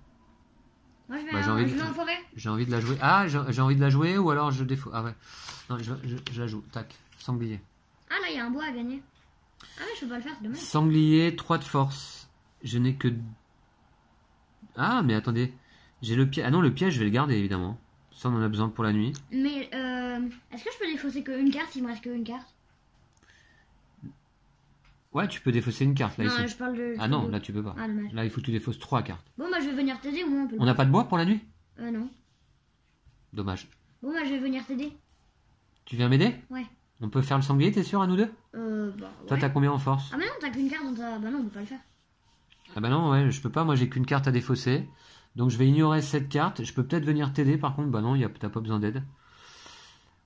Moi, je vais, Bah, j'ai envie de- je vais en forêt. J'ai envie de la jouer. Ah, j'ai envie de la jouer ou alors je défausse. Ah ouais. Non, je la joue. Tac, sanglier. Ah, là, il y a un bois à gagner. Ah, mais je peux pas le faire, c'est dommage. Sanglier, 3 de force. Je n'ai que... Ah, mais attendez. J'ai le piège. Ah non, le piège, je vais le garder, évidemment. Ça, on en a besoin pour la nuit. Mais, est-ce que je peux défausser qu'une carte? Il me reste qu'une carte. Ouais, tu peux défausser une carte, là, Non, ici. je parle de. Ah non, là, tu peux pas. Ah, dommage. Là, il faut que tu défausses 3 cartes. Bon, bah, je vais venir t'aider, ou on peut le On n'a pas de bois pour la nuit? Non. Dommage. Bon, bah, je vais venir t'aider. Tu viens m'aider? Ouais. On peut faire le sanglier, t'es sûr, à nous deux? Bah, Toi, ouais. t'as combien en force? Ah, mais non, t'as qu'une carte, donc bah non, on peut pas le faire. Ah bah non, ouais, je peux pas. Moi, j'ai qu'une carte à défausser. Donc, je vais ignorer cette carte. Je peux peut-être venir t'aider. Par contre, bah non, t'as pas besoin d'aide.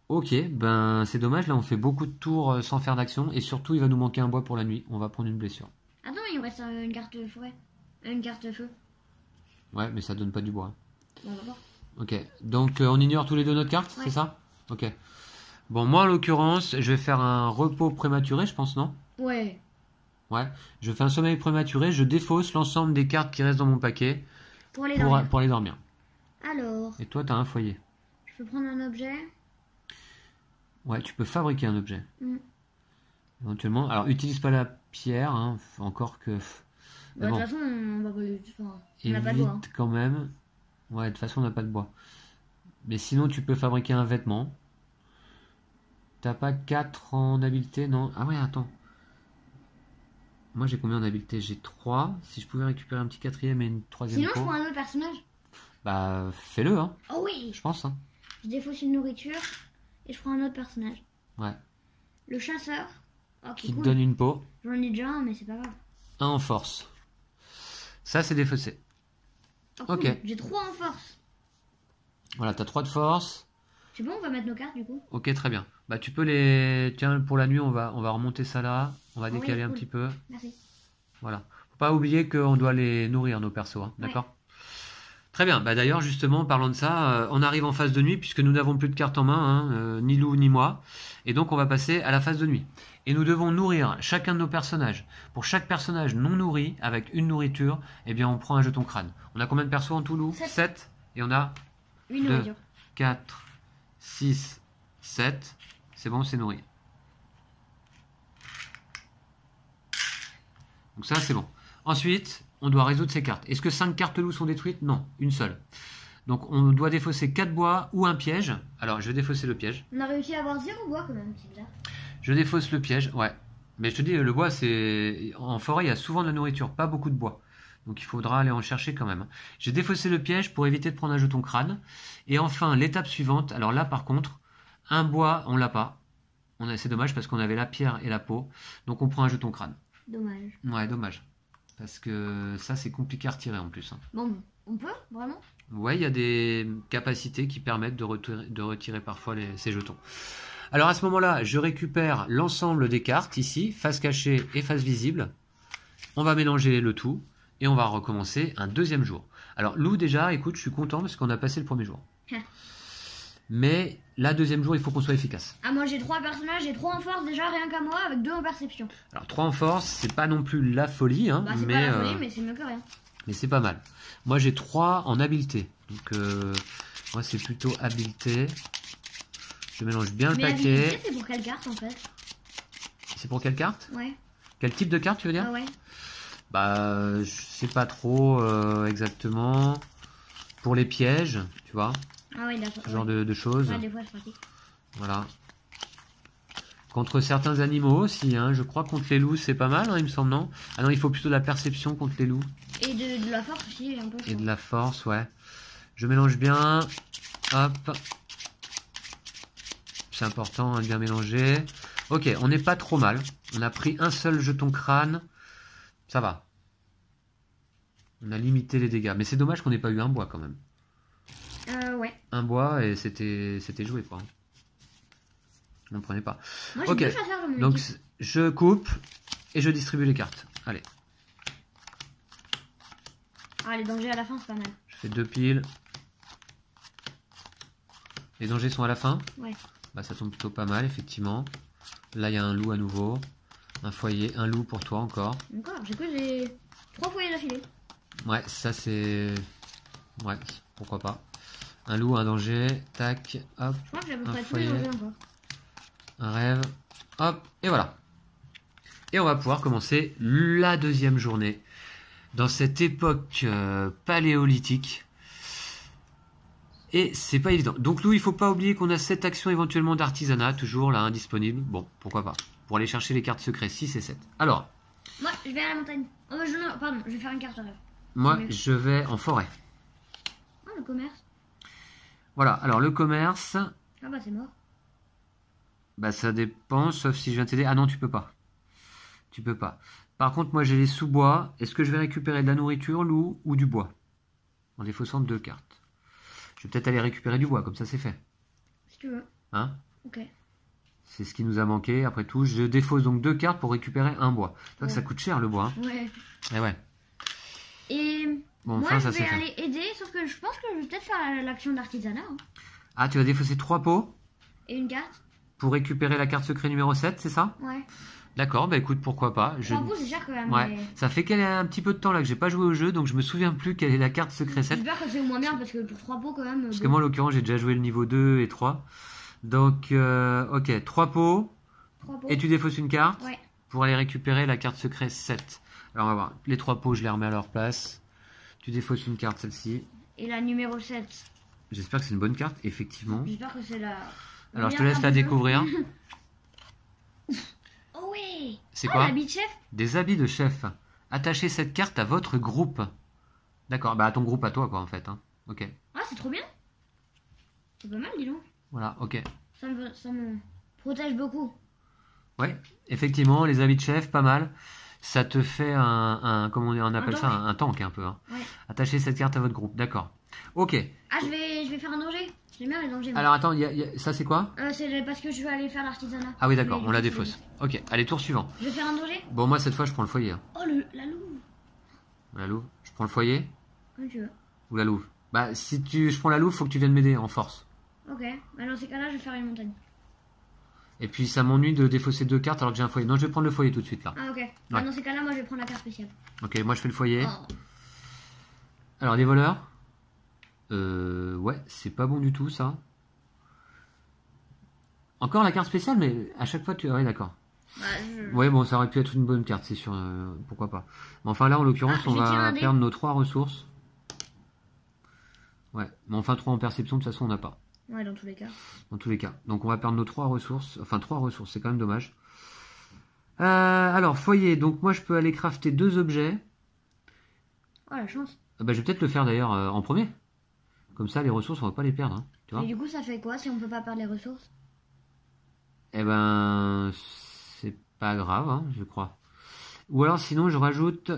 Ok, ben c'est dommage, là on fait beaucoup de tours sans faire d'action, et surtout il va nous manquer un bois pour la nuit, on va prendre une blessure. Attends, il me reste une carte forêt. Une carte feu. Ouais, mais ça donne pas du bois. Bon, on va voir. Ok, donc on ignore tous les deux notre carte, Ouais. c'est ça? Ok. Bon, moi en l'occurrence, je vais faire un repos prématuré, je pense, non? Ouais. Ouais, je fais un sommeil prématuré, je défausse l'ensemble des cartes qui restent dans mon paquet Pour aller dormir. pour aller dormir. Alors, Et toi, t'as un foyer. je peux prendre un objet. Ouais, tu peux fabriquer un objet. Mm. Éventuellement. Alors, utilise pas la pierre, hein, encore que. Bah, de bon, toute façon, on va pas. Enfin, on n'a évite pas de bois. Hein. quand même. Ouais, de toute façon, on n'a pas de bois. Mais sinon, tu peux fabriquer un vêtement. T'as pas 4 en habileté, non? Ah ouais, attends. Moi, j'ai combien en habileté? J'ai 3. Si je pouvais récupérer un petit quatrième et une troisième Sinon, je peau, prends un autre personnage. bah, fais-le, hein, Oh oui. je pense, hein. Je défausse une nourriture et je prends un autre personnage. Ouais. Le chasseur. Oh, Qui te cool. donne une peau. J'en ai déjà un, mais c'est pas grave. 1 en force. Ça, c'est défaussé. Oh, cool. Ok. J'ai 3 en force. Voilà, t'as 3 de force. C'est bon, on va mettre nos cartes du coup. Ok, très bien. Bah, tu peux les. Tiens, pour la nuit, on va remonter ça là. On va Ah oui, décaler un cool. petit peu. Merci. Voilà. Faut pas oublier qu'on doit les nourrir, nos persos, hein, Ouais. d'accord? Très bien. Bah, d'ailleurs, justement, parlant de ça, on arrive en phase de nuit puisque nous n'avons plus de cartes en main, hein, ni Lou ni moi. Et donc, on va passer à la phase de nuit. Et nous devons nourrir chacun de nos personnages. Pour chaque personnage non nourri, avec une nourriture, eh bien, on prend un jeton crâne. On a combien de persos en tout, Lou? 7. 7. Et on a Une Deux. nourriture. 4, 6, 7. C'est bon, c'est nourri. Donc ça, c'est bon. Ensuite, on doit résoudre ces cartes. Est-ce que 5 cartes loups sont détruites? Non, une seule. Donc on doit défausser 4 bois ou un piège. Alors, je vais défausser le piège. On a réussi à avoir 0 bois quand même, c'est bizarre. Je défausse le piège, ouais. Mais je te dis, le bois, c'est... En forêt, il y a souvent de la nourriture, pas beaucoup de bois. Donc il faudra aller en chercher quand même. J'ai défaussé le piège pour éviter de prendre un jeton crâne. Et enfin, l'étape suivante. Alors là, par contre, un bois, on l'a pas. C'est dommage parce qu'on avait la pierre et la peau. Donc on prend un jeton crâne. Dommage. Ouais, dommage. Parce que ça, c'est compliqué à retirer en plus, hein. Bon, on peut vraiment? Ouais, il y a des capacités qui permettent de retirer parfois ces jetons. Alors à ce moment-là, je récupère l'ensemble des cartes ici, face cachée et face visible. On va mélanger le tout et on va recommencer un deuxième jour. Alors Lou, déjà, écoute, je suis content parce qu'on a passé le premier jour. Mais là, deuxième jour, il faut qu'on soit efficace. Ah, moi j'ai 3 personnages, j'ai 3 en force déjà, rien qu'à moi, avec 2 en perception. Alors 3 en force, c'est pas non plus la folie, hein, Bah, c'est pas la folie, mais c'est mieux que rien. mais c'est pas mal. Moi, j'ai 3 en habileté. Donc, moi, c'est plutôt habileté. Je mélange bien le Mais paquet. habilité, c'est pour quelle carte en fait? C'est pour quelle carte? Ouais. Quel type de carte, tu veux dire? Ah ouais. Bah, je sais pas trop exactement. Pour les pièges, tu vois, Ah ouais, d'accord. ce genre de choses. Ouais, des fois, je pratique. Voilà. Contre certains animaux aussi, hein. Je crois contre les loups, c'est pas mal, hein, il me semble, non? Ah non, il faut plutôt de la perception contre les loups. Et de la force aussi, un peu. Et de la force, ouais. Je mélange bien. Hop. C'est important, hein, de bien mélanger. Ok, on n'est pas trop mal. On a pris un seul jeton crâne. Ça va. On a limité les dégâts. Mais c'est dommage qu'on n'ait pas eu un bois quand même. Ouais. Un bois et c'était joué, quoi. On ne prenait pas. Moi j'ai Ok. 2 chasseurs dans mon Donc équipe. je coupe et je distribue les cartes. Allez, Ah, les dangers à la fin, c'est pas mal. je fais 2 piles. Les dangers sont à la fin. Ouais. Bah ça tombe plutôt pas mal, effectivement. Là il y a un loup à nouveau. Un foyer, un loup pour toi encore. Encore, j'ai 3 foyers d'affilée. Ouais, ça c'est... Ouais, pourquoi pas. Un loup, un danger. Tac, hop, Je crois que j'ai à peu Un près tous les foyer. dangers encore. un rêve. Hop, et voilà. Et on va pouvoir commencer la deuxième journée. Dans cette époque paléolithique. Et c'est pas évident. Donc Lou, il faut pas oublier qu'on a cette action éventuellement d'artisanat, toujours là, indisponible. Bon, pourquoi pas. Pour aller chercher les cartes secrets 6 et 7. Alors, Moi, je vais à la montagne. Oh, pardon, je vais faire une carte rêve. moi, mieux. je vais en forêt. Oh, le commerce. Voilà, alors le commerce, Ah bah, c'est mort. bah ça dépend, sauf si je viens t'aider. Ah non, tu peux pas. Tu peux pas. Par contre, moi j'ai les sous-bois. Est-ce que je vais récupérer de la nourriture, Lou, ou du bois? En défaussant 2 cartes. Je vais peut-être aller récupérer du bois, comme ça c'est fait. Si tu veux. Hein? Ok. C'est ce qui nous a manqué, après tout. Je défausse donc 2 cartes pour récupérer un bois. C'est vrai que ça coûte cher le bois. Hein. Ouais. Et ouais. Et Bon, moi, enfin, je ça vais c'est fait. aller aider, sauf que je pense que je vais peut-être faire l'action d'artisanat. Hein. Ah, tu vas défausser 3 pots Et une carte. pour récupérer la carte secret numéro 7, c'est ça? Ouais. D'accord, bah écoute, pourquoi pas. Je... 3 pots, c'est cher quand même. Ouais, Mais... ça fait qu'elle a un petit peu de temps là que j'ai pas joué au jeu, donc je me souviens plus quelle est la carte secret 7. J'espère que c'est au moins bien parce que pour 3 pots quand même. Parce que moi, en l'occurrence, j'ai déjà joué le niveau 2 et 3. Donc, ok, 3 pots. 3 pots. Et tu défausses une carte Ouais. pour aller récupérer la carte secret 7. Alors, on va voir. Les 3 pots, je les remets à leur place. Tu défausses une carte, celle-ci. Et la numéro 7. J'espère que c'est une bonne carte, effectivement. J'espère que c'est la. Alors, je te laisse la découvrir. Oh ouais. C'est Ah, quoi? l'habit de chef. Des habits de chef. Attachez cette carte à votre groupe. D'accord, bah à ton groupe à toi, quoi, en fait. Hein. Ok. Ah, c'est trop bien. C'est pas mal, dis donc. Voilà, ok. Ça me protège beaucoup. Ouais, effectivement, les habits de chef, pas mal. Ça te fait comment on appelle ça, un tank un peu. Hein. Ouais. Attachez cette carte à votre groupe, d'accord. Ok. Ah, je vais faire un danger. J'aime bien les dangers. moi. Alors attends, ça c'est quoi? C'est parce que je vais aller faire l'artisanat. Ah oui, d'accord, Mais on la du coup, défausse. Ok, allez, tour suivant. Je vais faire un danger. Bon, moi cette fois, je prends le foyer. Hein. Oh, la louve. La louve. Je prends le foyer Comme tu veux. ou la louve? Bah, si je prends la louve, faut que tu viennes m'aider en force. Ok. Bah, dans ces cas-là, je vais faire une montagne. Et puis ça m'ennuie de défausser 2 cartes alors que j'ai un foyer. Non, je vais prendre le foyer tout de suite là. Ah, ok. Bah, dans ces cas-là, moi, je vais prendre la carte spéciale. Ok, moi je fais le foyer. Oh. Alors, des voleurs. Ouais, c'est pas bon du tout ça. Encore la carte spéciale, mais à chaque fois tu. Ah ouais, d'accord. Bah, Ouais, bon, ça aurait pu être une bonne carte, c'est sûr. Pourquoi pas. Mais enfin, là, en l'occurrence, Ah, on j'ai tiré va un dé. perdre nos 3 ressources. Ouais, mais enfin, 3 en perception, de toute façon, on n'a pas. Ouais, dans tous les cas. Dans tous les cas. Donc, on va perdre nos 3 ressources. Enfin, 3 ressources, c'est quand même dommage. Alors, foyer. Donc, moi, je peux aller crafter 2 objets. Oh, la chance. Ah bah, je vais peut-être le faire d'ailleurs en premier. Comme ça, les ressources, on va pas les perdre. Hein, tu vois? Et du coup, ça fait quoi si on peut pas perdre les ressources? Eh ben, c'est pas grave, hein, je crois. Ou alors, sinon, je rajoute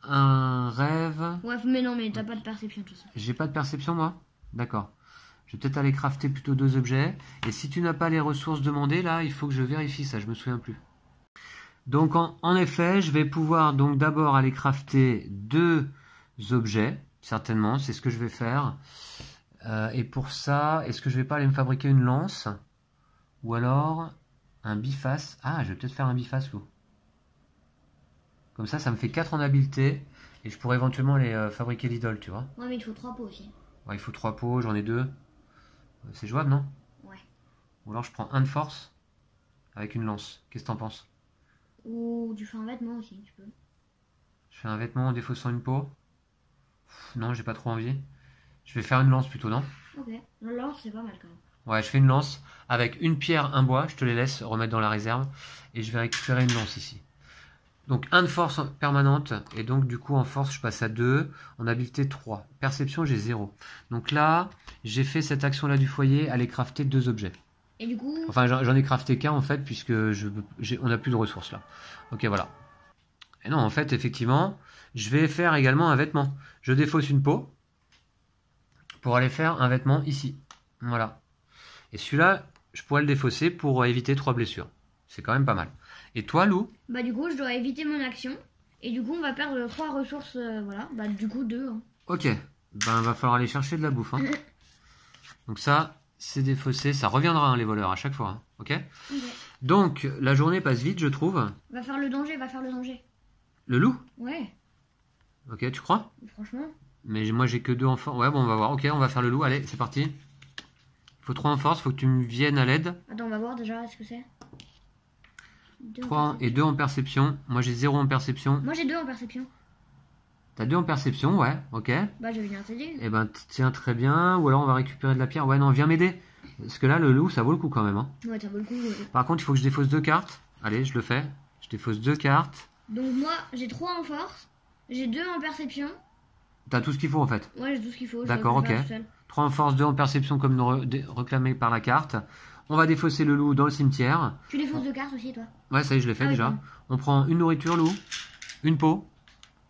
un rêve. Ouais, mais non, mais t'as pas de perception, tout ça. J'ai pas de perception, moi? D'accord. Je vais peut-être aller crafter plutôt 2 objets. Et si tu n'as pas les ressources demandées, là, il faut que je vérifie ça, je me souviens plus. Donc, en effet, je vais pouvoir donc d'abord aller crafter 2 objets. Certainement, c'est ce que je vais faire. Et pour ça, est-ce que je vais pas aller me fabriquer une lance? Ou alors un biface? Ah, je vais peut-être faire un biface, Lou. Comme ça me fait 4 en habileté. Et je pourrais éventuellement les fabriquer l'idole, tu vois. Ouais, mais il faut 3 pots aussi. Ouais, il faut 3 pots, j'en ai 2. C'est jouable, non? Ouais. Ou alors je prends 1 de force avec une lance. Qu'est-ce que t'en penses? Ou tu fais un vêtement aussi, tu peux. Je fais un vêtement en défaussant une peau. Non, j'ai pas trop envie. Je vais faire une lance plutôt, non? Ok. La lance, c'est pas mal quand même. Ouais, je fais une lance avec une pierre, un bois. Je te les laisse remettre dans la réserve. Et je vais récupérer une lance ici. Donc 1 de force permanente. Et donc du coup en force, je passe à 2. En habileté 3. Perception, j'ai 0. Donc là, j'ai fait cette action-là du foyer, aller crafter 2 objets. Et du coup, Enfin, j'en ai crafté qu'un en fait, puisque on n'a plus de ressources là. Ok, voilà. Et non, en fait, effectivement, je vais faire également un vêtement. Je défausse une peau pour aller faire un vêtement ici. Voilà. Et celui-là, je pourrais le défausser pour éviter 3 blessures. C'est quand même pas mal. Et toi, Lou? bah du coup, je dois éviter mon action. Et du coup, on va perdre 3 ressources, voilà. Bah du coup, 2. Hein. Ok. Ben, va falloir aller chercher de la bouffe. Hein. Donc ça, c'est défaussé. Ça reviendra, hein, les voleurs, à chaque fois. Hein. Ok. Ok. Donc, la journée passe vite, je trouve. Va faire le danger, va faire le danger. Le loup? Ouais, Ok, tu crois? franchement. Mais moi j'ai que 2 en force. Ouais, bon, on va voir. Ok, on va faire le loup. Allez, c'est parti. Il faut 3 en force. Faut que tu me viennes à l'aide. Attends, on va voir déjà ce que c'est. 3 et 2 en perception. Moi j'ai 0 en perception. Moi j'ai 2 en perception. T'as 2 en perception, ouais. Ok. Bah je viens t'aider. Et ben, tiens, très bien. Ou alors on va récupérer de la pierre. Ouais, non, viens m'aider. Parce que là, le loup, ça vaut le coup quand même. Hein. Ouais, t'as beau le coup. Par contre, il faut que je défausse 2 cartes. Allez, je le fais. Je défausse 2 cartes. Donc moi, j'ai 3 en force. J'ai 2 en perception. T'as tout ce qu'il faut en fait. Ouais, j'ai tout ce qu'il faut. je D'accord, dois le ok. faire tout seul. 3 en force, 2 en perception comme réclamé par la carte. On va défausser le loup dans le cimetière. Tu les fausses de cartes aussi, toi. Ouais, ça y est, je l'ai fait Ah oui, déjà. bon. On prend une nourriture, loup. Une peau.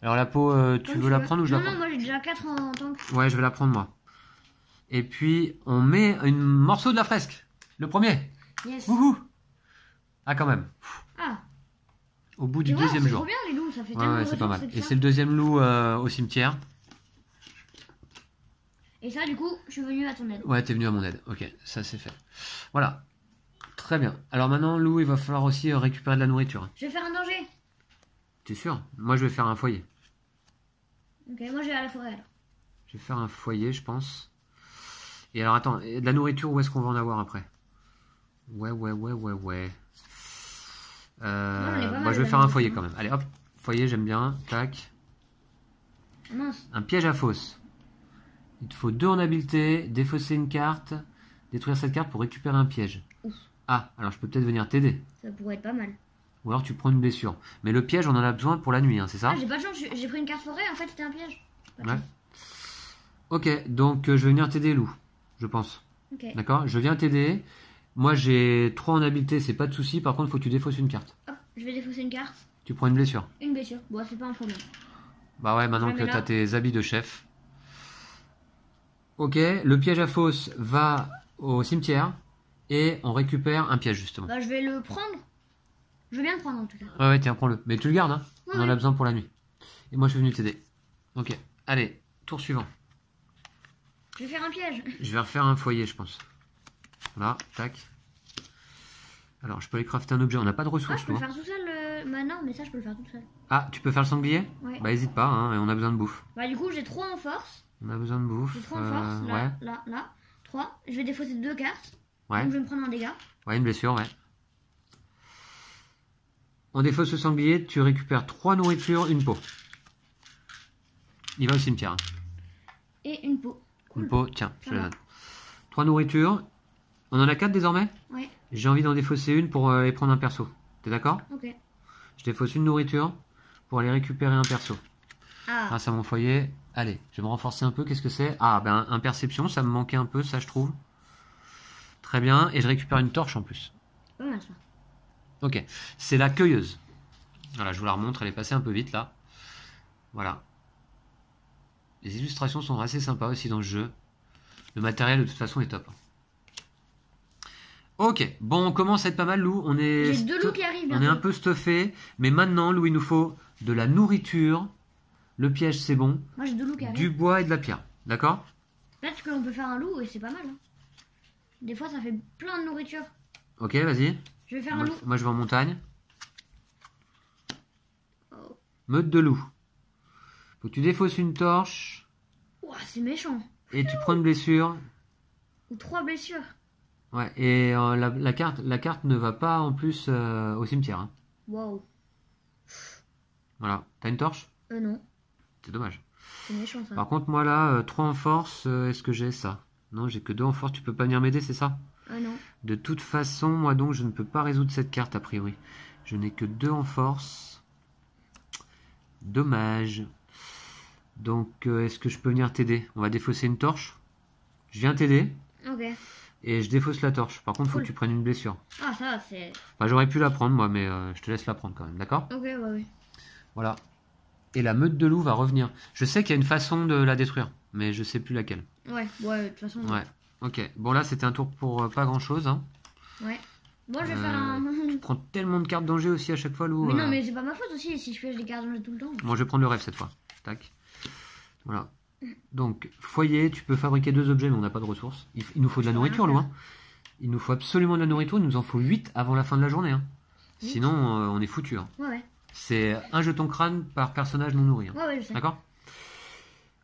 Alors la peau, tu Comme veux la prendre ou je la Non, prends? non, moi j'ai déjà 4 en tank. Ouais, je vais la prendre moi. Et puis, on met un morceau de la fresque. Le premier. Yes. Wouhou. Ah, quand même. Ah, Au bout tu du vois, deuxième c'est jour. trop bien les loups, ça fait Ouais, tellement ouais, de c'est pas mal. ressources Et ça. c'est le deuxième loup au cimetière. Et ça, du coup, je suis venu à ton aide. Ouais, t'es venu à mon aide. Ok, ça c'est fait. Voilà. Très bien. Alors maintenant, loup, il va falloir aussi récupérer de la nourriture. Je vais faire un danger. T'es sûr? Moi, je vais faire un foyer. Ok, moi je vais à la forêt alors. Je vais faire un foyer, je pense. Et alors, attends, et de la nourriture, où est-ce qu'on va en avoir après? Ouais. on est pas Moi, mal je vais de faire un nourriture, foyer hein. quand même. Allez, hop, foyer, j'aime bien. Tac. Ah, mince. Un piège à fosse. Il te faut 2 en habileté, défausser une carte, détruire cette carte pour récupérer un piège. Ouf. Ah, alors je peux peut-être venir t'aider. Ça pourrait être pas mal. Ou alors tu prends une blessure. Mais le piège, on en a besoin pour la nuit, hein, c'est ça? Ah, j'ai pas de chance, j'ai pris une carte forêt, en fait c'était un piège. Pas de Ouais. chance. Ok, donc je vais venir t'aider, Lou, je pense. Ok. D'accord? Je viens t'aider. Moi, j'ai 3 en habileté, c'est pas de souci. Par contre, faut que tu défausses une carte. Hop, je vais défausser une carte. Tu prends une blessure. Une blessure. Bon, c'est pas un problème. Bah ouais, maintenant Ouais, que mais là- t'as tes habits de chef. Ok, le piège à fosse va au cimetière et on récupère un piège, justement. Bah, je vais le prendre. Je veux bien le prendre en tout cas. Ouais, tiens, prends-le. Mais tu le gardes, hein? Ouais, On en a ouais. besoin pour la nuit. Et moi, je suis venu t'aider. Ok, allez, tour suivant. Je vais faire un piège. Je vais refaire un foyer, je pense. Voilà, tac. Alors, je peux aller crafter un objet. On n'a pas de Ah, ressources, je peux le toi. faire tout seul. Bah, non, mais ça, je peux le faire tout seul. Ah, tu peux faire le sanglier? Ouais. Bah, hésite pas, hein, et on a besoin de bouffe. Bah, du coup, j'ai 3 en force. On a besoin de bouffe. J'ai 3 en force. Là, ouais, là. 3. Je vais défausser 2 cartes. ouais. Donc, je vais me prendre un dégât. Ouais, une blessure, ouais. On défausse le sanglier, tu récupères 3 nourritures, une peau. Il va au cimetière. Hein. Et une peau. Une peau, tiens, je Ça te la va. donne. 3 nourritures. On en a 4 désormais? Ouais. J'ai envie d'en défausser une pour aller prendre un perso. T'es d'accord? Ok. Je défausse une nourriture pour aller récupérer un perso. Ah. Grâce à mon foyer. Allez, je vais me renforcer un peu. Qu'est-ce que c'est? Ah, ben, un perception, ça me manquait un peu, ça, je trouve. Très bien. Et je récupère une torche en plus. Pas mal ça. Ok. C'est la cueilleuse. Voilà, je vous la remontre. Elle est passée un peu vite, là. Voilà. Les illustrations sont assez sympas aussi dans le jeu. Le matériel, de toute façon, est top. Ok. Bon, on commence à être pas mal, Lou. On est... J'ai 2 loups qui arrivent On est bientôt. un peu stuffé. Mais maintenant, Lou, il nous faut de la nourriture. Le piège, c'est bon. Moi, j'ai 2 loups qui arrivent. Du bois et de la pierre. D'accord? Peut-être qu'on peut faire un loup et c'est pas mal. Hein. Des fois, ça fait plein de nourriture. Ok, vas-y. Je vais faire un Moi, loup. moi, je vais en montagne. Oh. Meute de loup. Faut que tu défausses une torche Ouah, c'est méchant. et tu prends une blessure. Ou 3 blessures. Ouais, et la carte ne va pas en plus au cimetière. Hein. Waouh. Voilà. T'as une torche? Non. C'est dommage. C'est méchant ça. Par contre, moi là, 3 en force, est-ce que j'ai ça? Non, j'ai que 2 en force. Tu peux pas venir m'aider, c'est ça? Ah non. De toute façon, moi donc, je ne peux pas résoudre cette carte a priori. Je n'ai que 2 en force. Dommage. Donc, est-ce que je peux venir t'aider? On va défausser une torche. Je viens t'aider Ok. et je défausse la torche. Par contre, faut Cool. que tu prennes une blessure. Ah, ça, c'est. Enfin, j'aurais pu la prendre moi, mais je te laisse la prendre quand même, d'accord? Ok, ouais. Voilà. Et la meute de loup va revenir. Je sais qu'il y a une façon de la détruire, mais je sais plus laquelle. Ouais, de toute façon. Ouais. Ok. Bon, là, c'était un tour pour pas grand-chose. Hein. Ouais. Bon, je vais faire un. Tu prends tellement de cartes danger aussi à chaque fois, Lou. Mais non, mais c'est pas ma faute aussi si je piège les cartes tout le temps. Bon, je vais prendre le rêve cette fois. Tac. Voilà. Donc, foyer, tu peux fabriquer 2 objets, mais on n'a pas de ressources. Il nous faut de la Je peux rien nourriture, faire. loin. Il nous faut absolument de la nourriture. Il nous en faut 8 avant la fin de la journée. Hein. 8? Sinon, on est foutu. Hein. Ouais. C'est un jeton crâne par personnage non nourri. Hein. Ouais, je sais. D'accord?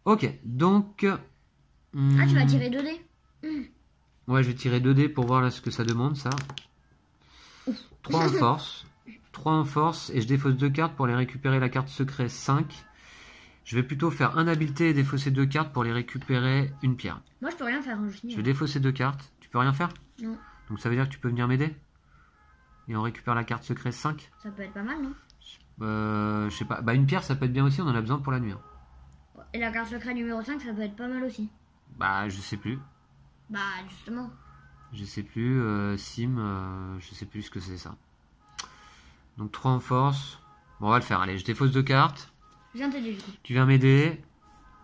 Ok, donc... Ah, tu vas tirer 2 dés. Ouais, je vais tirer 2 dés pour voir là ce que ça demande, ça. 3 en force. 3 en force, et je défausse 2 cartes pour aller récupérer la carte secret 5. Je vais plutôt faire un habileté et défausser 2 cartes pour aller récupérer une pierre. Moi, je peux rien faire, hein, je Je vais finis. défausser 2 cartes. Tu peux rien faire? Non. Donc ça veut dire que tu peux venir m'aider? Et on récupère la carte secret 5. Ça peut être pas mal, non? Je sais pas. Bah une pierre, ça peut être bien aussi, on en a besoin pour la nuit. Hein. Et la carte secret numéro 5, ça peut être pas mal aussi. Bah je sais plus. Bah, justement. Je sais plus. Sim, je sais plus ce que c'est ça. Donc 3 en force. Bon, on va le faire. Allez, je défausse 2 cartes. Je viens t'aider du coup. Tu viens m'aider.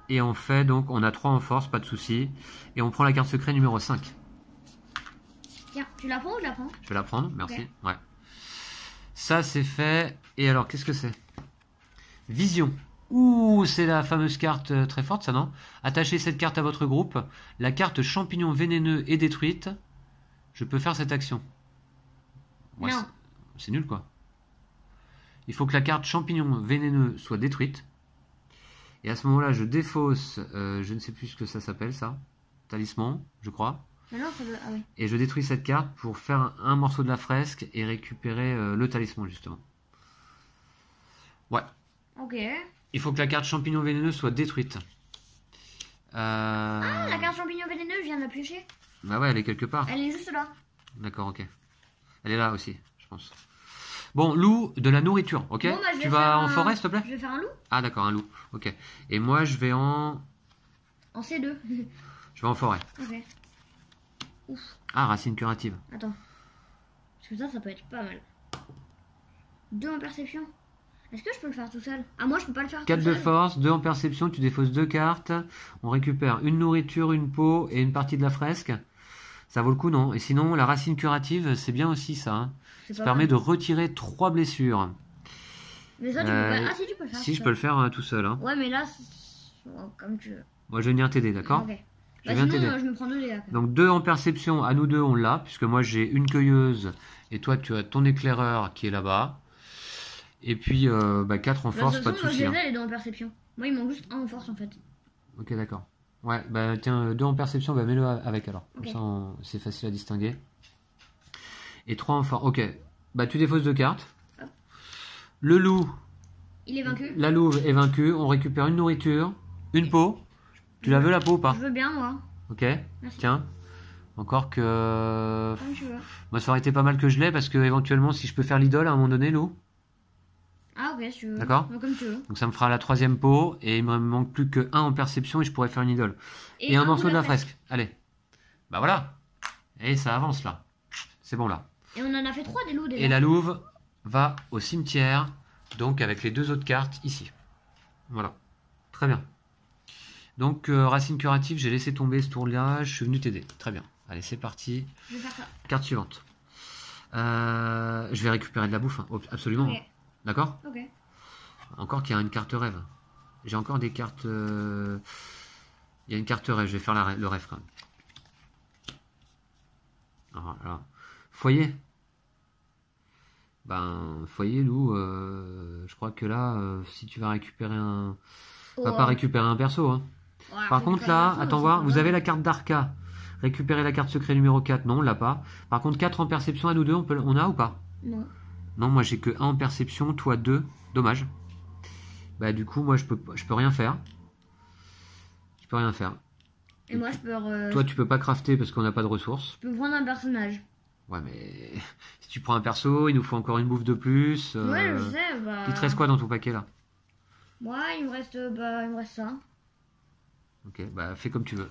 Et on fait donc, on a 3 en force, pas de souci. Et on prend la carte secret numéro 5. Tiens, tu la prends ou je la prends? Je vais la prendre, merci. Ok. Ouais. Ça, c'est fait. Et alors, qu'est-ce que c'est? Vision. Ouh, c'est la fameuse carte très forte, ça, non? Attachez cette carte à votre groupe. La carte champignon vénéneux est détruite. Je peux faire cette action. Ouais, Non. c'est nul, quoi. Il faut que la carte champignon vénéneux soit détruite. Et à ce moment-là, je défausse, je ne sais plus ce que ça s'appelle, ça. Talisman, je crois. Ah non, ça doit... Ah ouais. Et je détruis cette carte pour faire un morceau de la fresque et récupérer le talisman, justement. Ouais. Ok. Il faut que la carte champignon vénéneux soit détruite. Ah, la carte champignon vénéneux, je viens de la piocher. Bah ouais, elle est quelque part. Elle est juste là. D'accord, ok. Elle est là aussi, je pense. Bon, loup, de la nourriture, ok? Bon, bah, je Tu vais vas faire en forêt, s'il te plaît? Je vais faire un loup Ah d'accord, un loup, ok. Et moi, je vais en C2. forêt. Ok. Ouf. Ah, racine curative. Attends. Parce que ça peut être pas mal. 2 en perception. Est-ce que je peux le faire tout seul? Ah, moi, je peux pas le faire 4 tout de seul. force, 2 en perception, tu défausses 2 cartes. On récupère une nourriture, une peau et une partie de la fresque. Ça vaut le coup, non? Et sinon, la racine curative, c'est bien aussi ça, hein. C'est Ça pas permet mal. de retirer 3 blessures. Mais ça, tu peux pas... Ah, si, tu peux le faire. Si, tout je peux seul. le faire tout seul, hein. Ouais, mais là, oh, comme tu veux. Moi, je vais venir t'aider, d'accord? Ok. Je Bah, viens sinon, t'aider. je me prends 2 dégâts. Donc 2 en perception, à nous deux on l'a, puisque moi j'ai une cueilleuse et toi tu as ton éclaireur qui est là-bas. Et puis 4 en De force, toute pas de façon, moi, soucis. je Hein. les ai, les 2 en perception. Moi, il manque juste 1 en force, en fait. Ok, d'accord. Ouais, bah tiens, 2 en perception, bah mets-le avec alors. Comme Ok. ça c'est facile à distinguer. Et 3 en force. Ok, bah tu défausses 2 cartes. Hop. Le loup, Il est vaincu. la louve est vaincue, on récupère une nourriture, une peau. Tu la veux la peau ou pas? Je veux bien, moi. Ok, Merci. tiens. Encore que... Comme tu veux. Moi ça aurait été pas mal que je l'ai parce que éventuellement si je peux faire l'idole à un moment donné, loup. Ah, ok, si tu veux. D'accord. Bah, comme tu veux. Donc ça me fera la 3e peau et il me manque plus que 1 en perception et je pourrais faire une idole. Et un bout morceau de la fresque. Allez. Bah voilà. Et ça avance là. C'est bon là. Et on en a fait 3 des loups déjà. Et la louve va au cimetière. Donc avec les 2 autres cartes ici. Voilà. Très bien. Donc racine curative, j'ai laissé tomber ce tour-là. Je suis venu t'aider. Très bien. Allez, c'est parti. Je vais faire ça. Carte suivante. Je vais récupérer de la bouffe. Hein. Absolument. Ok. D'accord. Ok. Encore qu'il y a une carte rêve. J'ai encore des cartes... Il y a une carte rêve, je vais faire le rêve quand même. Alors, foyer. Ben, foyer, loup, je crois que là, si tu vas récupérer un... On va pas récupérer un perso. Hein. Ouais, Par contre là, récupérer un attends perso, voir, c'est vous pas avez mal. la carte d'Arca. Récupérer la carte secret numéro 4, non, on l'a pas. Par contre, 4 en perception à nous deux, on a ou pas? Non. Non, moi j'ai que 1 en perception, toi 2. Dommage. Bah du coup, moi je peux rien faire. Je peux rien faire. Et moi, je peux... Toi, tu peux pas crafter parce qu'on n'a pas de ressources. Je peux prendre un personnage. Ouais, mais si tu prends un perso, il nous faut encore une bouffe de plus. Ouais, je sais, bah... Il te reste quoi dans ton paquet là? Moi, il me reste ça. Ok, bah fais comme tu veux.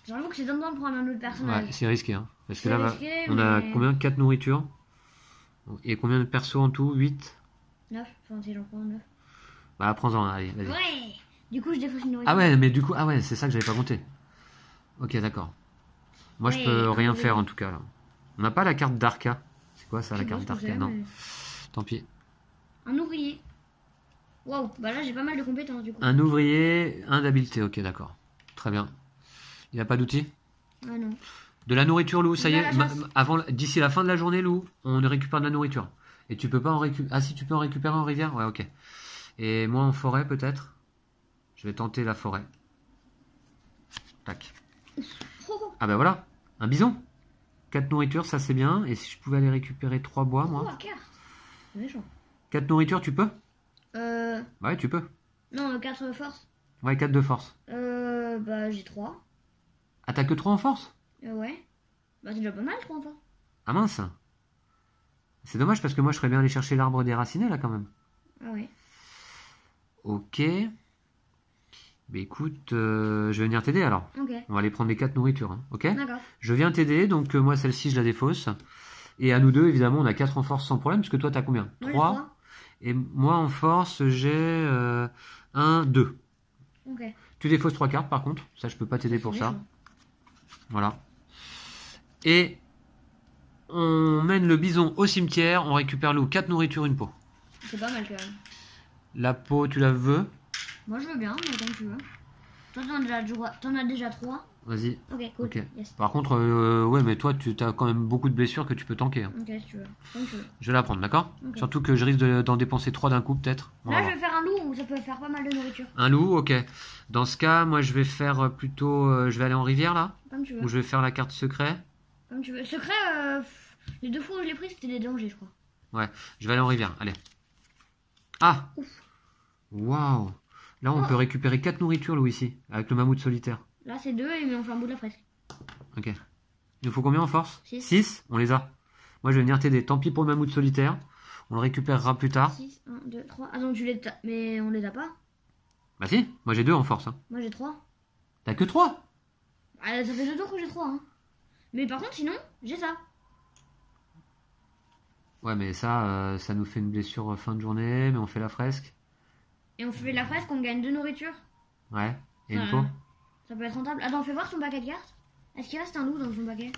J'avoue que c'est tentant de prendre un autre personnage. Ouais, c'est risqué, hein. Parce que C'est là, risqué, on a mais- combien? 4 nourritures. Et combien de persos en tout? 8. 9, enfin si j'en prends 9. Bah prends-en, allez, vas-y. Ouais. Du coup, je défausse une nourriture. Ah ouais, mais du coup, ah ouais, c'est ça que j'avais pas compté. Ok, d'accord. Moi, je Ouais, peux rien oui. faire en tout cas là. On n'a pas la carte d'Arca. C'est quoi ça, Je la sais pas carte ce que d'Arca? c'est, Non, mais- tant pis. Un ouvrier. Waouh, bah là j'ai pas mal de compétences du coup. Un ouvrier, un d'habileté. Ok, d'accord. Très bien. Il a pas d'outils? Ah non. De la nourriture, Lou, ça y De est. la chasse. D'ici la fin de la journée, Lou, on récupère de la nourriture. Et tu peux pas en récupérer. Ah si, tu peux en récupérer en rivière? Ouais, ok. Et moi en forêt peut-être? Je vais tenter la forêt. Tac. Oh, Ah bah voilà, un bison. 4 nourritures, ça c'est bien. Et si je pouvais aller récupérer 3 bois, oh, moi. la carte. C'est méchant. 4 nourritures, tu peux? Bah Ouais, tu peux. non, 4 force. Ouais, 4 de force. Bah j'ai 3. Ah, t'as que 3 en force? Ouais. Bah c'est déjà pas mal 3 en force. Ah mince. C'est dommage parce que moi je serais bien allé chercher l'arbre déraciné là quand même. Ah ouais. Ok. Bah écoute, je vais venir t'aider alors. Ok. On va aller prendre les 4 nourritures, hein, ok? D'accord. Je viens t'aider, donc moi celle-ci je la défausse. Et à nous deux, évidemment, on a 4 en force sans problème, parce que toi t'as combien? Moi, j'ai 3. 3. Et moi en force, j'ai 1, 2. Ok. Tu défausses 3 cartes par contre, ça je peux pas t'aider pour ça. méchant. Voilà. Et on mène le bison au cimetière, on récupère loup, 4 nourritures, une peau. C'est pas mal quand même. La peau, tu la veux? Moi je veux bien, mais comme tu veux. Toi t'en as déjà 3. Vas-y. Ok, cool. Ok. Yes. Par contre, ouais, mais toi, tu as quand même beaucoup de blessures que tu peux tanker. Hein. Ok, si tu veux. Comme tu veux. Je vais la prendre, d'accord? Ok. Surtout que je risque d'en dépenser 3 d'un coup, peut-être. On va Là je voir. vais faire un loup où ça peut faire pas mal de nourriture. Un loup, ok. Dans ce cas, moi, je vais faire plutôt... je vais aller en rivière, là? Comme tu veux. Ou je vais faire la carte secret? Comme tu veux. Secret, les 2 fois où je l'ai pris c'était des dangers je crois. Ouais, je vais aller en rivière, allez. Ah! Ouf. Waouh! Là, on peut récupérer 4 nourritures, Louis, ici, avec le mammouth solitaire. Là c'est 2 mais on fait un bout de la fresque. Ok. Il nous faut combien en force? 6. 6? On les a. Moi, je vais venir t'aider. Tant pis pour le mammouth solitaire. On le récupérera plus tard. 6, 1, 2, 3. Attends, mais on les a pas? Bah si, moi j'ai 2 en force. Hein. Moi j'ai 3. T'as que 3? Ah, ça fait 2 tours que j'ai 3. Hein. Mais par contre, sinon, j'ai ça. Ouais, mais ça, ça nous fait une blessure fin de journée, mais on fait la fresque. Et on fait la fresque, on gagne 2 nourritures. Ouais. Et une Enfin, peau? Ça peut être rentable. Attends, fais voir ton paquet de cartes. Est-ce qu'il reste un loup dans son paquet?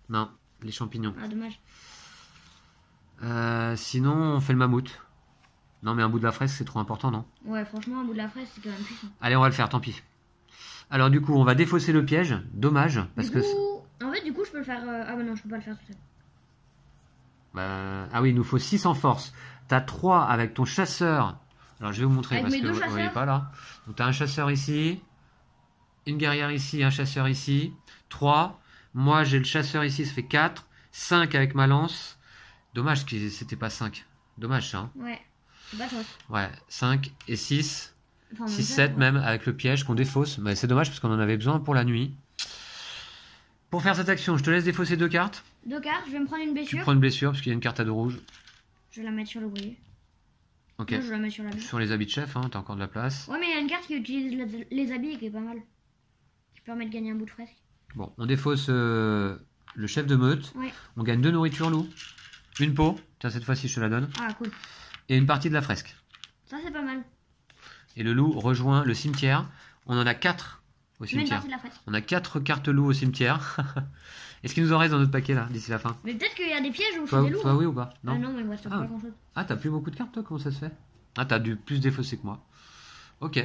Non, les champignons. Ah, dommage. Sinon, on fait le mammouth. Non, mais un bout de la fresque, c'est trop important, non? Ouais, franchement, un bout de la fraise, c'est quand même puissant. Allez, on va le faire, tant pis. Alors du coup, on va défausser le piège. Dommage, parce Du coup, en fait, du coup, je peux le faire... Ah bah non, je peux pas le faire tout seul. Ah oui, il nous faut 6 en force. T'as 3 avec ton chasseur. Alors je vais vous montrer Avec parce mes que deux vous ne voyez chasseurs. pas là. Donc t'as un chasseur ici, une guerrière ici, un chasseur ici. 3. Moi j'ai le chasseur ici, ça fait 4. 5 avec ma lance. Dommage que c'était pas 5. Dommage ça. Hein. Ouais, c'est pas toi. Ouais, 5 et 6. Enfin, 6, 7 ouais. même avec le piège qu'on défausse. Mais c'est dommage parce qu'on en avait besoin pour la nuit. Pour faire cette action, je te laisse défausser 2 cartes. 2 cartes, je vais me prendre une Tu blessure. prends une blessure parce qu'il y a une carte à 2 rouges. Je vais la mettre sur le boulier. Ok. Moi, je vais la mettre sur la main. Sur les habits de chef, hein, t'as encore de la place. Ouais, mais il y a une carte qui utilise les habits et qui est pas mal. Qui permet de gagner un bout de fresque. Bon, on défausse le chef de meute. Ouais. On gagne 2 nourritures, loup. Une peau. Tiens, cette fois-ci, je te la donne. Ah, cool. Et une partie de la fresque. Ça, c'est pas mal. Et le loup rejoint le cimetière. On en a 4 au Je mets une cimetière. partie de la fresque. On a 4 cartes loup au cimetière. Est-ce qu'il nous en reste dans notre paquet, là, d'ici la fin? Mais peut-être qu'il y a des pièges où Toi, c'est des loups. toi hein. oui ou pas? Ah non, mais il me reste Ah. pas grand chose. Ah, t'as plus beaucoup de cartes, toi? Comment ça se fait? Ah, t'as du plus défaussé que moi. Ok.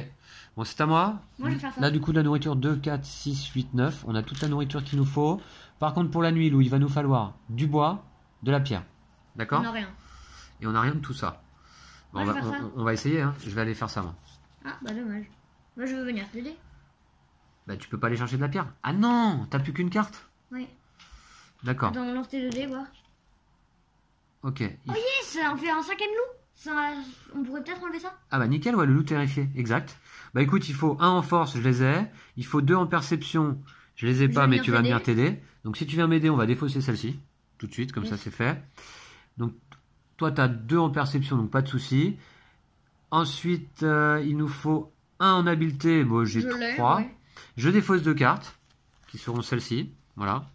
Bon, c'est à moi. Moi, je vais faire ça. Là, du coup, de la nourriture 2, 4, 6, 8, 9. On a toute la nourriture qu'il nous faut. Par contre, pour la nuit, Lou, il va nous falloir du bois, de la pierre. D'accord? On a rien. Et on n'a rien de tout ça. Bon, Moi, je vais faire ça. on va essayer, hein. Je vais aller faire ça, moi. Ah, bah dommage. Moi, je veux venir t'aider. Bah, tu peux pas aller chercher de la pierre. Ah non! T'as plus qu'une carte? Ouais. D'accord. Attends, lance tes 2 dés, voir. Ok. Oh yes, on fait un 5ème loup. Ça, on pourrait peut-être enlever ça. Ah bah nickel, ouais, le loup terrifié. Exact. Bah écoute, il faut 1 en force, je les ai. Il faut 2 en perception. Je les ai Je pas, vais mais venir tu vas venir t'aider. t'aider. Donc si tu viens m'aider, on va défausser celle-ci. Tout de suite, comme ça Yes. c'est fait. Donc toi, tu as 2 en perception, donc pas de souci. Ensuite, il nous faut 1 en habileté. Bon, j'ai Je l'ai, 3. ouais. Je défausse 2 cartes, qui seront celles-ci. Voilà.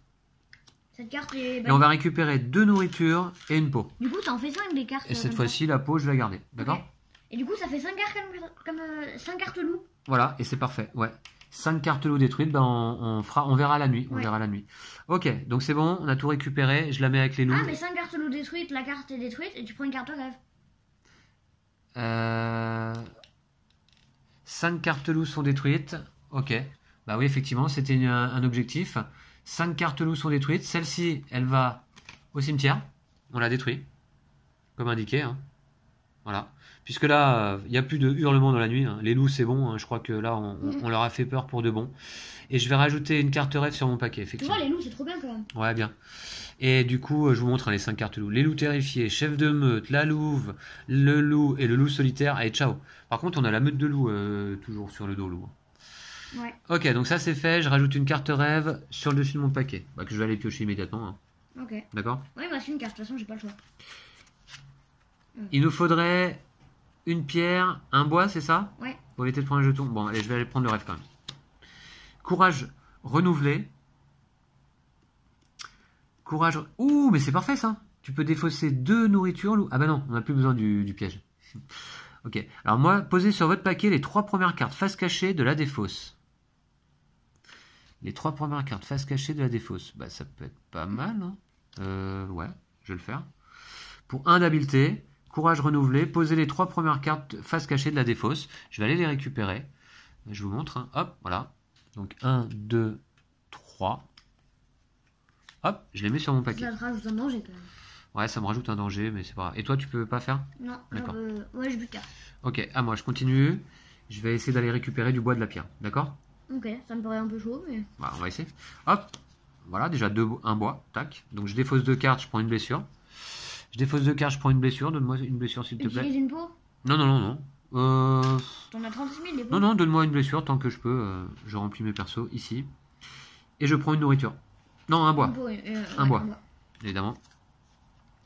Cette carte est... Et on va récupérer 2 nourritures et une peau. Du coup, ça en fait 5 des cartes. Et cette comme fois-ci, la peau, je vais la garder. D'accord? Ok. Et du coup, ça fait 5 cartes comme 5 cartes loup. Voilà, et c'est parfait. Ouais. 5 cartes loup détruites, ben on verra la nuit. On Ouais. verra la nuit. Ok, donc c'est bon, on a tout récupéré. Je la mets avec les loups. Ah, mais 5 cartes loup détruites, la carte est détruite et tu prends une carte rêve. 5 cartes loups sont détruites. Ok. Bah oui, effectivement, c'était un objectif. 5 cartes loups sont détruites. Celle-ci, elle va au cimetière. On l'a détruit. Comme indiqué. Hein. Voilà. Puisque là, il n'y a plus de hurlements dans la nuit. Hein. Les loups, c'est bon. Hein. Je crois que là, on leur a fait peur pour de bon. Et je vais rajouter une carte rêve sur mon paquet, Tu effectivement. vois, les loups, c'est trop bien quand même. Ouais, bien. Et du coup, je vous montre hein, les 5 cartes loups. Les loups terrifiés, chef de meute, la louve, le loup et le loup solitaire. Allez, ciao. Par contre, on a la meute de loups toujours sur le dos, loup. Ouais. Ok, donc ça c'est fait. Je rajoute une carte rêve sur le dessus de mon paquet. Bah, que je vais aller piocher immédiatement. Hein. Ok. D'accord? Ouais, il me reste une carte. De toute façon, j'ai pas le choix. Il nous faudrait une pierre, un bois, c'est ça? Ouais. Pour éviter de prendre un jeton. Bon, allez, je vais aller prendre le rêve quand même. Courage renouvelé. Courage. Ouh, mais c'est parfait ça. Tu peux défausser 2 nourritures. Loup. Ah bah non, on n'a plus besoin du piège. Ok. Alors moi, posez sur votre paquet les 3 premières cartes face cachée de la défausse. les 3 premières cartes face cachée de la défausse. Bah, ça peut être pas mal. Hein. Ouais, je vais le faire. Pour 1 d'habileté, courage renouvelé, posez les 3 premières cartes face cachée de la défausse. Je vais aller les récupérer. Je vous montre. Hein. Hop, voilà. Donc 1, 2, 3. Hop, je les mets sur mon paquet. Ça te rajoute un danger quand même. Ouais, ça me rajoute un danger, mais c'est pas grave. Et toi, tu peux pas faire? Non, d'accord. Ouais, je bute. Ok, à moi, je continue. Je vais essayer d'aller récupérer du bois de la pierre, d'accord? Ok, ça me paraît un peu chaud, mais... Bah, on va essayer. Hop, voilà, déjà un bois, tac. Donc je défausse 2 cartes, je prends une blessure. Je défausse 2 cartes, je prends une blessure. Donne-moi une blessure, s'il te plaît. Utilise une peau? Non, non, non, non. T'en as 36 000 des peaux? Non, non, donne-moi une blessure tant que je peux. Je remplis mes persos ici. Et je prends une nourriture. Non, un bois. Un bois, évidemment.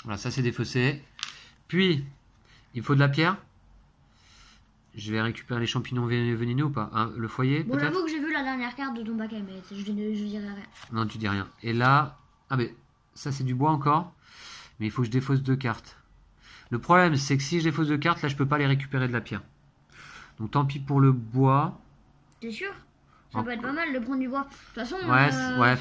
Voilà, ça c'est défaussé. Puis, il faut de la pierre. Je vais récupérer les champignons vénéneux ou pas? Hein, le foyer, bon, peut-être? j'avoue que j'ai vu la dernière carte de ton paquet, mais je dirais rien. Non, tu dis rien. Et là... Ah, mais ça c'est du bois encore. Mais il faut que je défausse 2 cartes. Le problème, c'est que si je défausse 2 cartes, là, je peux pas les récupérer de la pierre. Donc, tant pis pour le bois. T'es sûr? Ça peut être pas mal de prendre du bois. De toute façon... Ouais, ouais.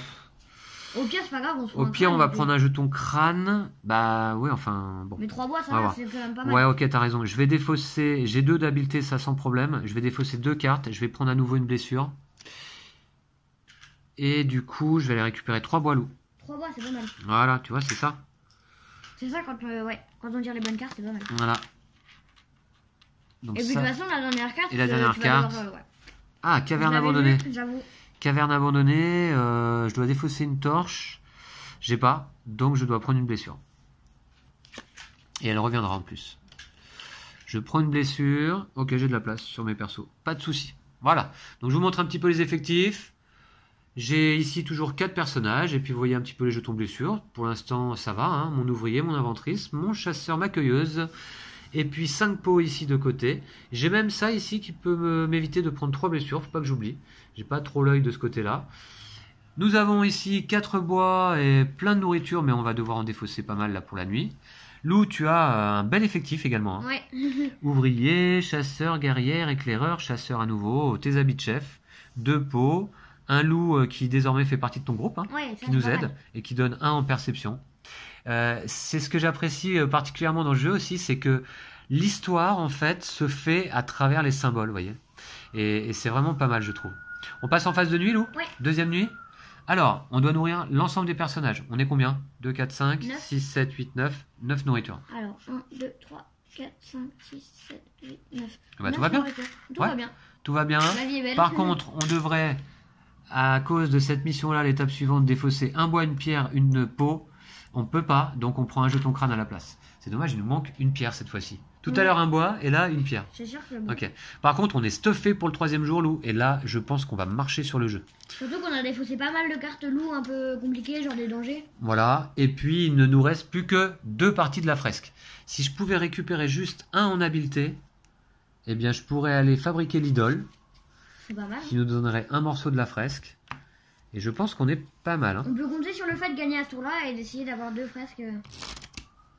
Au pire, c'est pas grave. Au pire, on va prendre un jeton crâne. Bah, ouais, enfin, bon. Mais 3 bois, ça va, c'est quand même pas mal. Ouais, ok, t'as raison. Je vais défausser... J'ai 2 d'habileté, ça sans problème. Je vais défausser 2 cartes. Je vais prendre à nouveau une blessure. Et du coup, je vais aller récupérer 3 bois loups. 3 bois, c'est pas mal. Voilà, tu vois, c'est ça. C'est ça, quand on tire les bonnes cartes, c'est pas mal. Voilà. Donc et puis ça... de toute façon, la dernière carte... Et la dernière carte... Ah, caverne abandonnée. J'avoue. Caverne abandonnée, je dois défausser une torche. J'ai pas, donc je dois prendre une blessure. Et elle reviendra en plus. Je prends une blessure. Ok, j'ai de la place sur mes persos. Pas de souci. Voilà. Donc je vous montre un petit peu les effectifs. J'ai ici toujours 4 personnages. Et puis vous voyez un petit peu les jetons blessures. Pour l'instant, ça va. Hein. Mon ouvrier, mon inventrice, mon chasseur, ma cueilleuse. Et puis 5 pots ici de côté. J'ai même ça ici qui peut m'éviter de prendre 3 blessures. Faut pas que j'oublie. J'ai pas trop l'œil de ce côté-là. Nous avons ici 4 bois et plein de nourriture, mais on va devoir en défausser pas mal là pour la nuit. Lou, tu as un bel effectif également. Hein. Ouais. Ouvrier, chasseur, guerrière, éclaireur, chasseur à nouveau, tes habits de chef, 2 pots, un loup qui désormais fait partie de ton groupe, hein, Ouais, ça, qui nous aide mal. et qui donne 1 en perception. C'est ce que j'apprécie particulièrement dans le jeu aussi, c'est que l'histoire en fait se fait à travers les symboles, vous voyez. Et c'est vraiment pas mal, je trouve. On passe en phase de nuit, Lou? Ouais. Deuxième nuit. Alors, on doit nourrir l'ensemble des personnages. On est combien? 2, 4, 5, 9. 6, 7, 8, 9. 9 nourritures. Alors, 1, 2, 3, 4, 5, 6, 7, 8, 9. Bah, tout va bien. Tout va bien. Tout va bien. La vie est belle. Par contre, on devrait, à cause de cette mission-là, l'étape suivante, défausser un bois, une pierre, une peau. On peut pas, donc on prend un jeton crâne à la place. C'est dommage, il nous manque une pierre cette fois-ci. Tout à l'heure un bois et là une pierre. C'est sûr que bon. Ok. Par contre, on est stuffé pour le 3e jour, Lou. Et là, je pense qu'on va marcher sur le jeu. Surtout qu'on a défaussé pas mal de cartes loups un peu compliquées, genre des dangers. Voilà. Et puis, il ne nous reste plus que 2 parties de la fresque. Si je pouvais récupérer juste 1 en habileté, eh bien, je pourrais aller fabriquer l'idole. C'est pas mal. Qui nous donnerait un morceau de la fresque. Et je pense qu'on est pas mal. Hein. On peut compter sur le fait de gagner à ce tour-là et d'essayer d'avoir 2 fresques.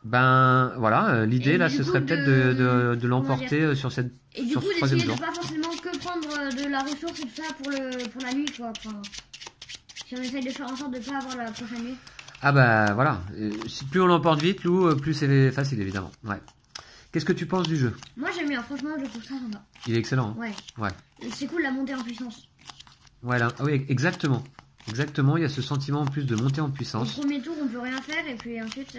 Ben voilà, l'idée Et là, du ce coup, serait peut-être de l'emporter sur cette Et du sur coup, ce 3e d'essayer jour. de pas forcément que prendre de la ressource et tout ça pour la nuit, quoi. Enfin, si on essaye de faire en sorte de pas avoir la prochaine nuit. Ah bah voilà, plus on l'emporte vite, Lou, plus c'est facile évidemment. Ouais. Qu'est-ce que tu penses du jeu? Moi j'aime bien, franchement je trouve ça sympa. Il est excellent. Hein. Ouais. Ouais. C'est cool la montée en puissance. Voilà, ah oui, exactement. Exactement, il y a ce sentiment en plus de monter en puissance. Au premier tour on peut rien faire et puis ensuite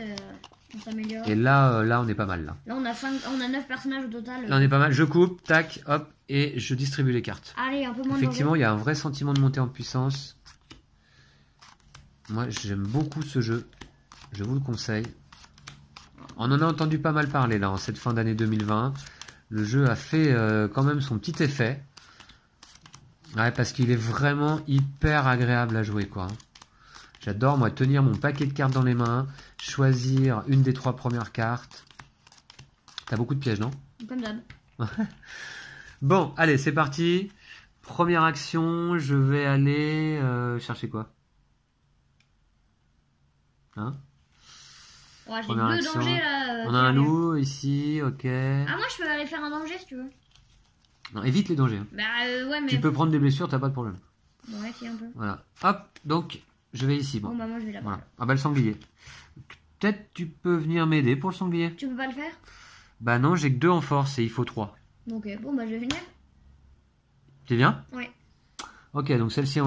on s'améliore. Et là, on est pas mal là. Là on a 9 personnages au total. Là on est pas mal, je coupe, tac, hop, et je distribue les cartes. Allez, un peu moins Effectivement, de il y a un vrai sentiment de montée en puissance. Moi, j'aime beaucoup ce jeu. Je vous le conseille. On en a entendu pas mal parler là en cette fin d'année 2020. Le jeu a fait quand même son petit effet. Ouais, parce qu'il est vraiment hyper agréable à jouer, quoi. J'adore, moi, tenir mon paquet de cartes dans les mains, choisir une des 3 premières cartes. T'as beaucoup de pièges, non? Comme d'hab. Bon, allez, c'est parti. Première action, je vais aller chercher quoi? Hein? Ouais, j'ai Première 2 action. dangers là. On a un loup ici, ok. Ah, moi je peux aller faire un danger si tu veux. Non, évite les dangers. Hein. Bah ouais, mais. Tu peux prendre des blessures, t'as pas de problème. Ouais, si, un peu. Voilà. Hop, donc je vais ici. Bon, Bon. bah, moi, je vais là-bas. Voilà. Ah bah le sanglier. Peut-être tu peux venir m'aider pour le sanglier. Tu peux pas le faire? Bah non, j'ai que 2 en force et il faut 3. Ok, bon, bah, je vais venir. Tu viens? Ouais. Ok, donc celle-ci,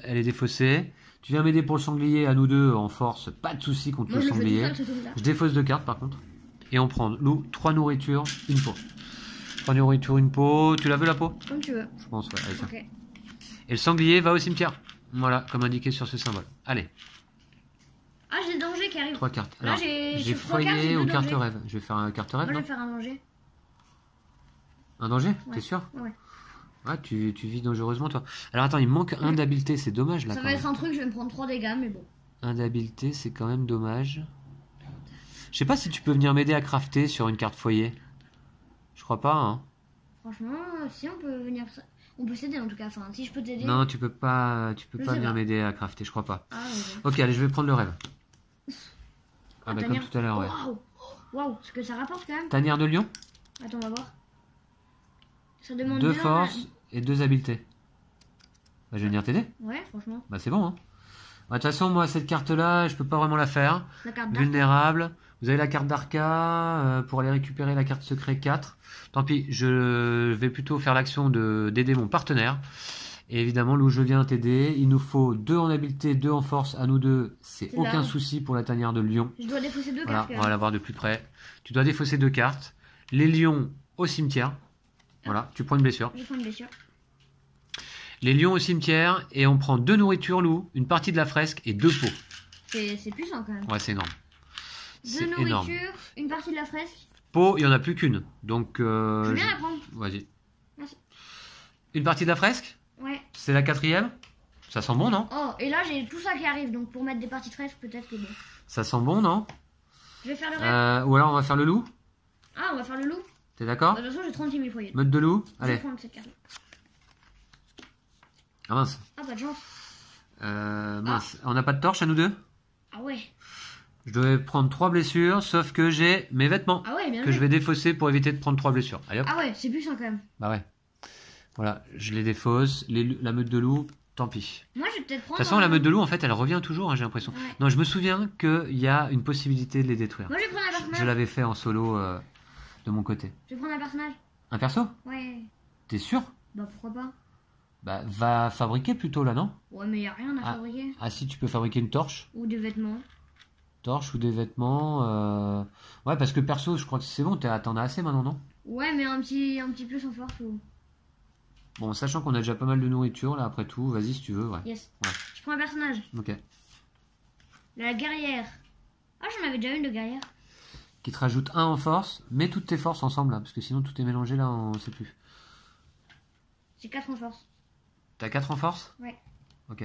elle est défaussée. Tu viens m'aider pour le sanglier, à nous deux en force, pas de souci contre Moi, le je le fais tout sanglier. seul, ce truc-là. Je défausse 2 cartes par contre. Et on prend loup, 3 nourritures, une peau. 3 nourritures, une peau. Tu la veux la peau? Comme tu veux. Je pense, ouais. Allez, tiens. Ok. Et le sanglier va au cimetière. Voilà, comme indiqué sur ce symbole. Allez, Ah, j'ai le danger qui arrive. 3 cartes. Là, Alors, j'ai j'ai sur 3 cartes, j'ai foyer ou deux carte dangers. rêve. Je vais faire un carte rêve, Moi, je non? vais faire un danger. Un danger? Ouais. T'es sûr? Ouais. Ouais, tu vis dangereusement, toi. Alors attends, il me manque un d'habileté, c'est dommage là Ça quand va même. être un truc, je vais me prendre 3 dégâts, mais bon. Un d'habileté, c'est quand même dommage. Je sais pas si tu peux venir m'aider à crafter sur une carte foyer. Je crois pas, hein. Franchement, si on peut venir. On peut s'aider en tout cas. Enfin, si je peux t'aider. Non, tu peux pas Je sais venir pas. m'aider à crafter, je crois pas. Ah, ouais. Ok, allez, je vais prendre le rêve. Ah bah comme Tanière. tout à l'heure, ouais. Waouh! Waouh, ce que ça rapporte quand même. Tanière de lion, Attends, on va voir. Ça demande 2 bien forces et 2 habiletés. Bah je vais venir t'aider. Ouais, franchement. Bah c'est bon, hein. Bah, de toute façon, moi, cette carte-là, je peux pas vraiment la faire. La carte d'arc. Vulnérable. Vous avez la carte d'Arca pour aller récupérer la carte secret 4. Tant pis, je vais plutôt faire l'action d'aider mon partenaire. Et évidemment, Lou, je viens t'aider. Il nous faut 2 en habileté, 2 en force. À nous deux, c'est C'est aucun là. souci pour la tanière de lion. Je dois défausser 2 Voilà, cartes. on va la voir de plus près. Tu dois défausser 2 cartes. Les lions au cimetière. Voilà, tu prends une blessure. Je prends une blessure. Les lions au cimetière et on prend 2 nourritures, Lou, une partie de la fresque et 2 pots. C'est puissant quand même. Ouais, c'est énorme. 2 C'est énorme. nourritures, une partie de la fresque. Pot, il n'y en a plus qu'une. Donc, Je veux bien la prendre. vas-y. Merci. Une partie de la fresque? Ouais. C'est la 4e? Ça sent bon, non? Oh, et là j'ai tout ça qui arrive. Donc pour mettre des parties de fresque, peut-être que bon. Ça sent bon, non? Je vais faire le rêve. Ou alors on va faire le loup? Ah, on va faire le loup. T'es d'accord? De toute façon, j'ai 36 000 foyers. Meute de loup? Je vais Allez. prendre cette carte. Ah mince. Ah, pas de chance. Mince. On n'a pas de torche à nous deux? Ah ouais. Je devais prendre 3 blessures, sauf que j'ai mes vêtements Ah ouais, bien que je joué. vais défausser pour éviter de prendre 3 blessures. Allez hop. Ah ouais, c'est puissant quand même. Bah ouais. Voilà, je les défausse. La meute de loup, tant pis. Moi, je vais peut-être De prendre. toute façon, la meute de loup, en fait, elle revient toujours, hein, j'ai l'impression. Ouais. Non, je me souviens qu'il y a une possibilité de les détruire. Moi, je vais prendre un Je personnage. l'avais fait en solo de mon côté. Je vais prendre un personnage. Un perso? Ouais. T'es sûr? Bah pourquoi pas. Bah, va fabriquer plutôt là, non? Ouais, mais y a rien à fabriquer. Ah si, tu peux fabriquer une torche. Ou des vêtements. Torche ou des vêtements. Ouais, parce que perso, je crois que c'est bon, t'en as assez maintenant, non? Ouais, mais un petit plus en force ou. Bon, sachant qu'on a déjà pas mal de nourriture, là, après tout, vas-y si tu veux, ouais. Yes. Ouais. Je prends un personnage. Ok. La guerrière. Ah, j'en avais déjà une de guerrière. Qui te rajoute 1 en force, mets toutes tes forces ensemble, là, parce que sinon tout est mélangé, là, on sait plus. J'ai 4 en force. T'as 4 en force? Ouais. Ok.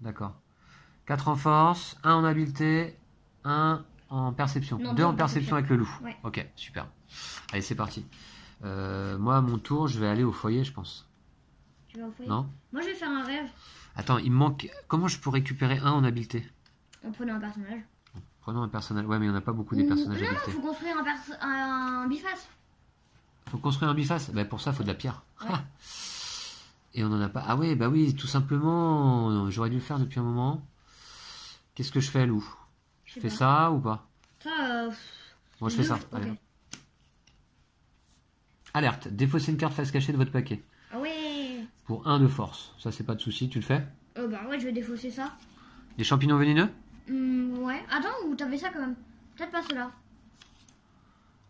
D'accord. 4 en force, 1 en habileté, 1 en perception. Non, 2 deux en en perception avec le loup. Ouais. Ok, super. Allez, c'est parti. Moi, à mon tour, je vais aller au foyer, je pense. Tu vas au foyer. Non? Moi, je vais faire un rêve Attends, il me manque... Comment je peux récupérer 1 en habileté? en prenant un personnage. Prenons un personnage. Ouais, mais il n'y en a pas beaucoup des Ou- personnages Non, habiletés. faut construire un biface. Faut construire un biface. Bah, pour ça, il faut de la pierre. Ouais. Ah. Et on en a pas. Ah ouais, bah oui, tout simplement. J'aurais dû le faire depuis un moment. Qu'est-ce que je fais, Lou? Je sais fais pas. ça ou pas? Ça, Moi, je fais ça. ok. Allez. Alerte. Défausser une carte face cachée de votre paquet. Ah ouais. Pour 1 de force. Ça, c'est pas de souci. Tu le fais? Bah ouais, je vais défausser ça. Les champignons venimeux? Ouais. Attends, ou t'avais ça quand même. Peut-être pas cela.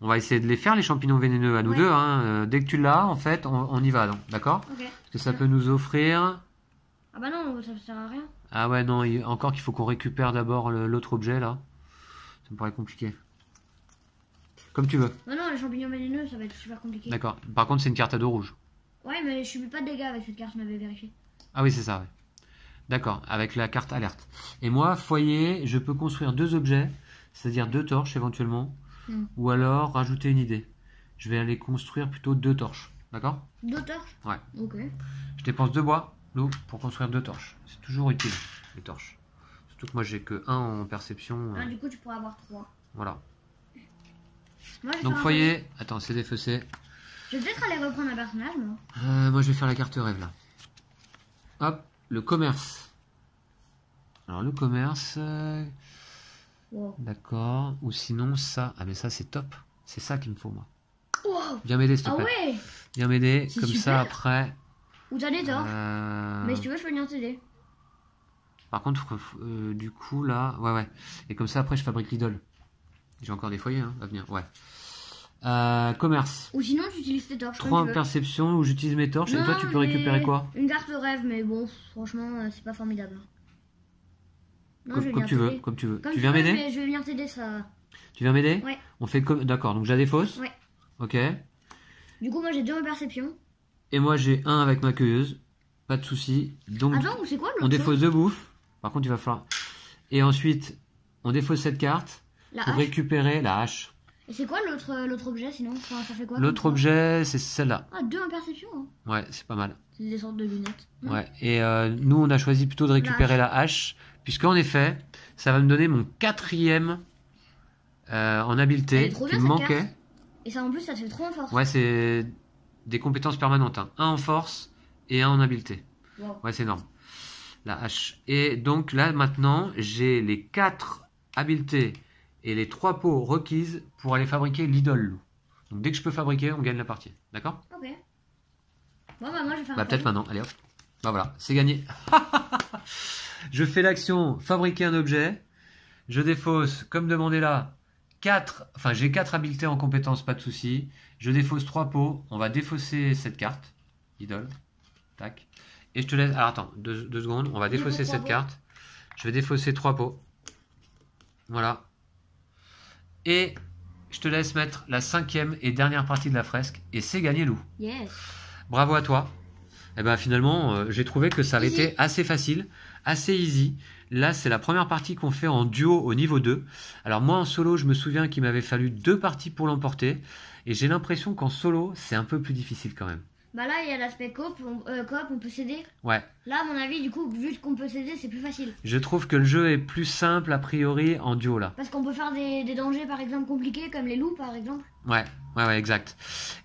On va essayer de les faire, les champignons vénéneux, à nous Ouais. deux. Hein. Dès que tu l'as, en fait, on y va. Donc, d'accord? Ok. Parce que ça peut nous offrir... Ah bah non, ça sert à rien. Ah ouais, non, encore qu'il faut qu'on récupère d'abord l'autre objet, là. Ça me paraît compliqué. Comme tu veux. Bah non, les champignons vénéneux, ça va être super compliqué. D'accord. Par contre, c'est une carte à dos rouge. Ouais, mais je subis pas de dégâts avec cette carte, je m'avais vérifié. Ah oui, c'est ça, ouais. D'accord, avec la carte alerte. Et moi, foyer, je peux construire 2 objets, c'est-à-dire 2 torches éventuellement, ou alors rajouter une idée. Je vais aller construire plutôt 2 torches, d'accord? 2 torches? Ouais. Ok. Je dépense 2 bois, Lou, pour construire 2 torches. C'est toujours utile, les torches. Surtout que moi, j'ai que 1 en perception. Ah, du coup, tu pourras avoir 3. Voilà. Moi, je vais Donc faire un foyer, attends, c'est défaussé. Je vais peut-être aller reprendre un personnage, moi. Moi, je vais faire la carte rêve, là. Hop, le commerce. Alors le commerce, Wow. d'accord. Ou sinon ça. Ah mais ça c'est top. C'est ça qu'il me faut moi. Wow. Viens m'aider s'il te Ah plaît. ouais. Viens m'aider. C'est Comme super. ça après. Ou t'as des torches. euh, Mais si tu veux, je peux venir t'aider. Par contre, du coup là, ouais. Et comme ça après je fabrique l'idole. J'ai encore des foyers hein, à venir. Ouais. Commerce. Ou sinon, tu utilises tes torches. 3 comme en tu veux. perception où j'utilise mes torches. Et Non, toi tu peux mais récupérer quoi? Une carte rêve, mais bon, franchement, c'est pas formidable. Non, je vais Comme venir tu veux, t'aider. comme tu veux. Comme Tu viens veux, m'aider? mais je vais venir t'aider, ça. Tu viens m'aider? Ouais. On fait comme. D'accord, donc j'ai des fausses. Ouais. Ok. Du coup, moi, j'ai 2 en perception. Et moi j'ai un avec ma cueilleuse. Pas de souci. Donc Attends, ou c'est quoi on l'autre défausse chose 2 bouffes. Par contre il va falloir. Et ensuite on défausse cette carte La pour hache. récupérer la hache. Et c'est quoi l'autre objet sinon? Enfin, ça fait quoi L'autre comme ça objet c'est celle-là. Ah, 2 en perception. Hein. Ouais, c'est pas mal. C'est des sortes de lunettes. Ouais. Et nous on a choisi plutôt de récupérer la hache. Puisqu'en effet, ça va me donner mon 4e en Elle habileté est trop qui bien, me cette manquait. carte. Et ça, en plus, ça te fait trop en force. Ouais, c'est des compétences permanentes. Hein. Un en force et un en habileté. Wow. Ouais, c'est énorme. La hache. Et donc là, maintenant, j'ai les 4 habiletés et les 3 pots requises pour aller fabriquer l'idole loup. Donc dès que je peux fabriquer, on gagne la partie. D'accord? Ok. Bon, bah, moi, je vais faire Bah un peut-être feuille. maintenant. Allez hop. Bah voilà, c'est gagné. Je fais l'action fabriquer un objet. Je défausse, comme demandé là, 4. Enfin, j'ai 4 habiletés en compétences, pas de souci. Je défausse 3 pots. On va défausser cette carte. Idole. Tac. Et je te laisse. Alors attends, 2 secondes. On va défausser trois cette pots. carte. Je vais défausser 3 pots. Voilà. Et je te laisse mettre la 5e et dernière partie de la fresque. Et c'est gagné, Lou. Yes. Bravo à toi. Et ben finalement, j'ai trouvé que ça avait Easy. été assez facile, assez easy. Là, c'est la première partie qu'on fait en duo au niveau 2. Alors moi, en solo, je me souviens qu'il m'avait fallu 2 parties pour l'emporter. Et j'ai l'impression qu'en solo, c'est un peu plus difficile quand même. Bah là, il y a l'aspect coop, on peut s'aider. Ouais. Là, à mon avis, du coup, vu qu'on peut s'aider, c'est plus facile. Je trouve que le jeu est plus simple a priori en duo là. Parce qu'on peut faire des dangers, par exemple, compliqués, comme les loups, par exemple. Ouais, exact.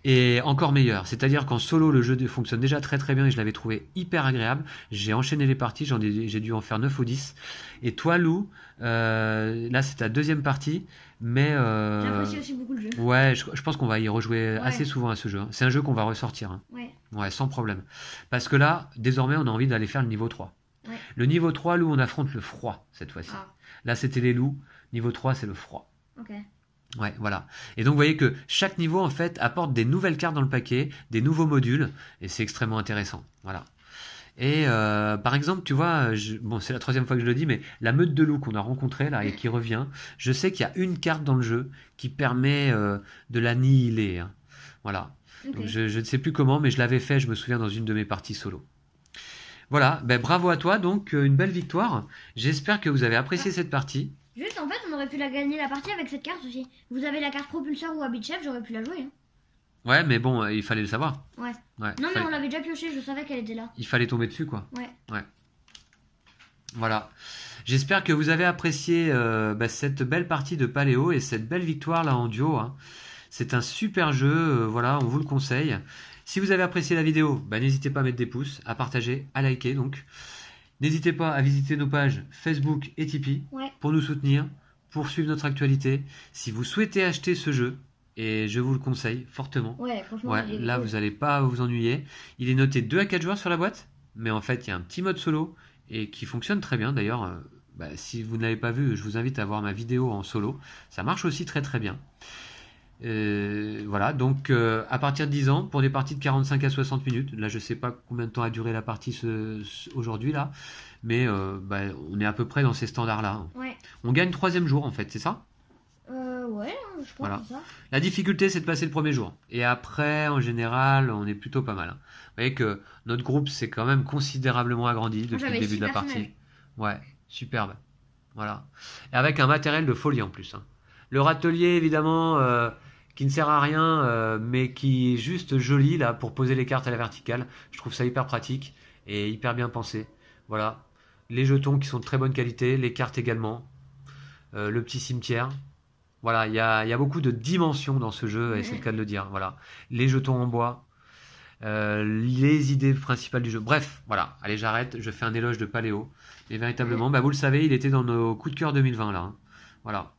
Et encore meilleur. C'est-à-dire qu'en solo, le jeu fonctionne déjà très très bien et je l'avais trouvé hyper agréable. J'ai enchaîné les parties, j'ai dû en faire 9 ou 10. Et toi, Lou, là c'est ta 2e partie, mais... J'apprécie aussi beaucoup le jeu. Ouais, je pense qu'on va y rejouer assez souvent à ce jeu. Hein. C'est un jeu qu'on va ressortir. Hein. Ouais. Ouais, sans problème. Parce que là, désormais, on a envie d'aller faire le niveau 3. Ouais. Le niveau 3, Lou, on affronte le froid cette fois-ci. Ah. Là, c'était les loups. Niveau 3, c'est le froid. Ok. Ouais, voilà. Et donc, vous voyez que chaque niveau, en fait, apporte des nouvelles cartes dans le paquet, des nouveaux modules, et c'est extrêmement intéressant. Voilà. Et par exemple, tu vois, bon, c'est la 3e fois que je le dis, mais la meute de loups qu'on a rencontrée là et qui revient, je sais qu'il y a une carte dans le jeu qui permet de l'annihiler. Hein. Voilà. Ok. Donc, je ne sais plus comment, mais je l'avais fait, je me souviens, dans une de mes parties solo. Voilà, ben, bravo à toi, donc une belle victoire. J'espère que vous avez apprécié cette partie. Juste, en fait, on aurait pu la gagner la partie avec cette carte aussi. Vous avez la carte propulseur ou habit chef, j'aurais pu la jouer. Hein. Ouais, mais bon, il fallait le savoir. Ouais. Ouais, Non, mais on l'avait déjà pioché, je savais qu'elle était là. il fallait tomber dessus, quoi. Ouais. Voilà. J'espère que vous avez apprécié cette belle partie de Paléo et cette belle victoire là en duo. Hein. C'est un super jeu, voilà, on vous le conseille. Si vous avez apprécié la vidéo, n'hésitez pas à mettre des pouces, à partager, à liker donc. N'hésitez pas à visiter nos pages Facebook et Tipeee Ouais. pour nous soutenir, pour suivre notre actualité. Si vous souhaitez acheter ce jeu, et je vous le conseille fortement, Ouais, franchement, ouais, il est là cool. vous n'allez pas vous ennuyer. Il est noté 2 à 4 joueurs sur la boîte, mais en fait il y a un petit mode solo et qui fonctionne très bien. D'ailleurs, si vous n'avez pas vu, je vous invite à voir ma vidéo en solo. Ça marche aussi très très bien. Voilà, donc à partir de 10 ans, pour des parties de 45 à 60 minutes, là je sais pas combien de temps a duré la partie aujourd'hui là, mais on est à peu près dans ces standards là. Ouais. On gagne 3e jour en fait, c'est ça? Ouais, je pense Voilà. que c'est ça. La difficulté, c'est de passer le premier jour. Et après, en général, on est plutôt pas mal. Hein. Vous voyez que notre groupe s'est quand même considérablement agrandi depuis le j'avais début 6 de la partie. personnages. Ouais, superbe. Voilà. Et avec un matériel de folie en plus. Hein. Le râtelier, évidemment, qui ne sert à rien, mais qui est juste joli là pour poser les cartes à la verticale. Je trouve ça hyper pratique et hyper bien pensé. Voilà. Les jetons qui sont de très bonne qualité, les cartes également. Le petit cimetière. Voilà, il y a beaucoup de dimensions dans ce jeu, et c'est le cas de le dire. Voilà. Les jetons en bois, les idées principales du jeu. Bref, voilà. Allez, j'arrête. Je fais un éloge de Paléo. Et véritablement, vous le savez, il était dans nos coups de cœur 2020 là. Hein. Voilà,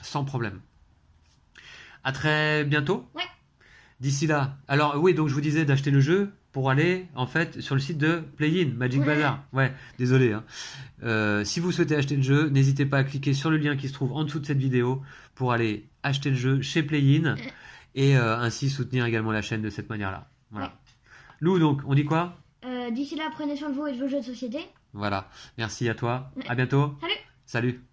sans problème. À très bientôt. Ouais. D'ici là. Alors oui, donc je vous disais d'acheter le jeu pour aller en fait sur le site de Play-in, Magic Bazar. Ouais, désolé. Hein. Si vous souhaitez acheter le jeu, n'hésitez pas à cliquer sur le lien qui se trouve en dessous de cette vidéo pour aller acheter le jeu chez Play-in et ainsi soutenir également la chaîne de cette manière-là. Voilà. Ouais. Lou, donc, on dit quoi? D'ici là, prenez soin de vous et de vos jeux de société. Voilà. Merci à toi. Ouais. À bientôt. Salut. Salut.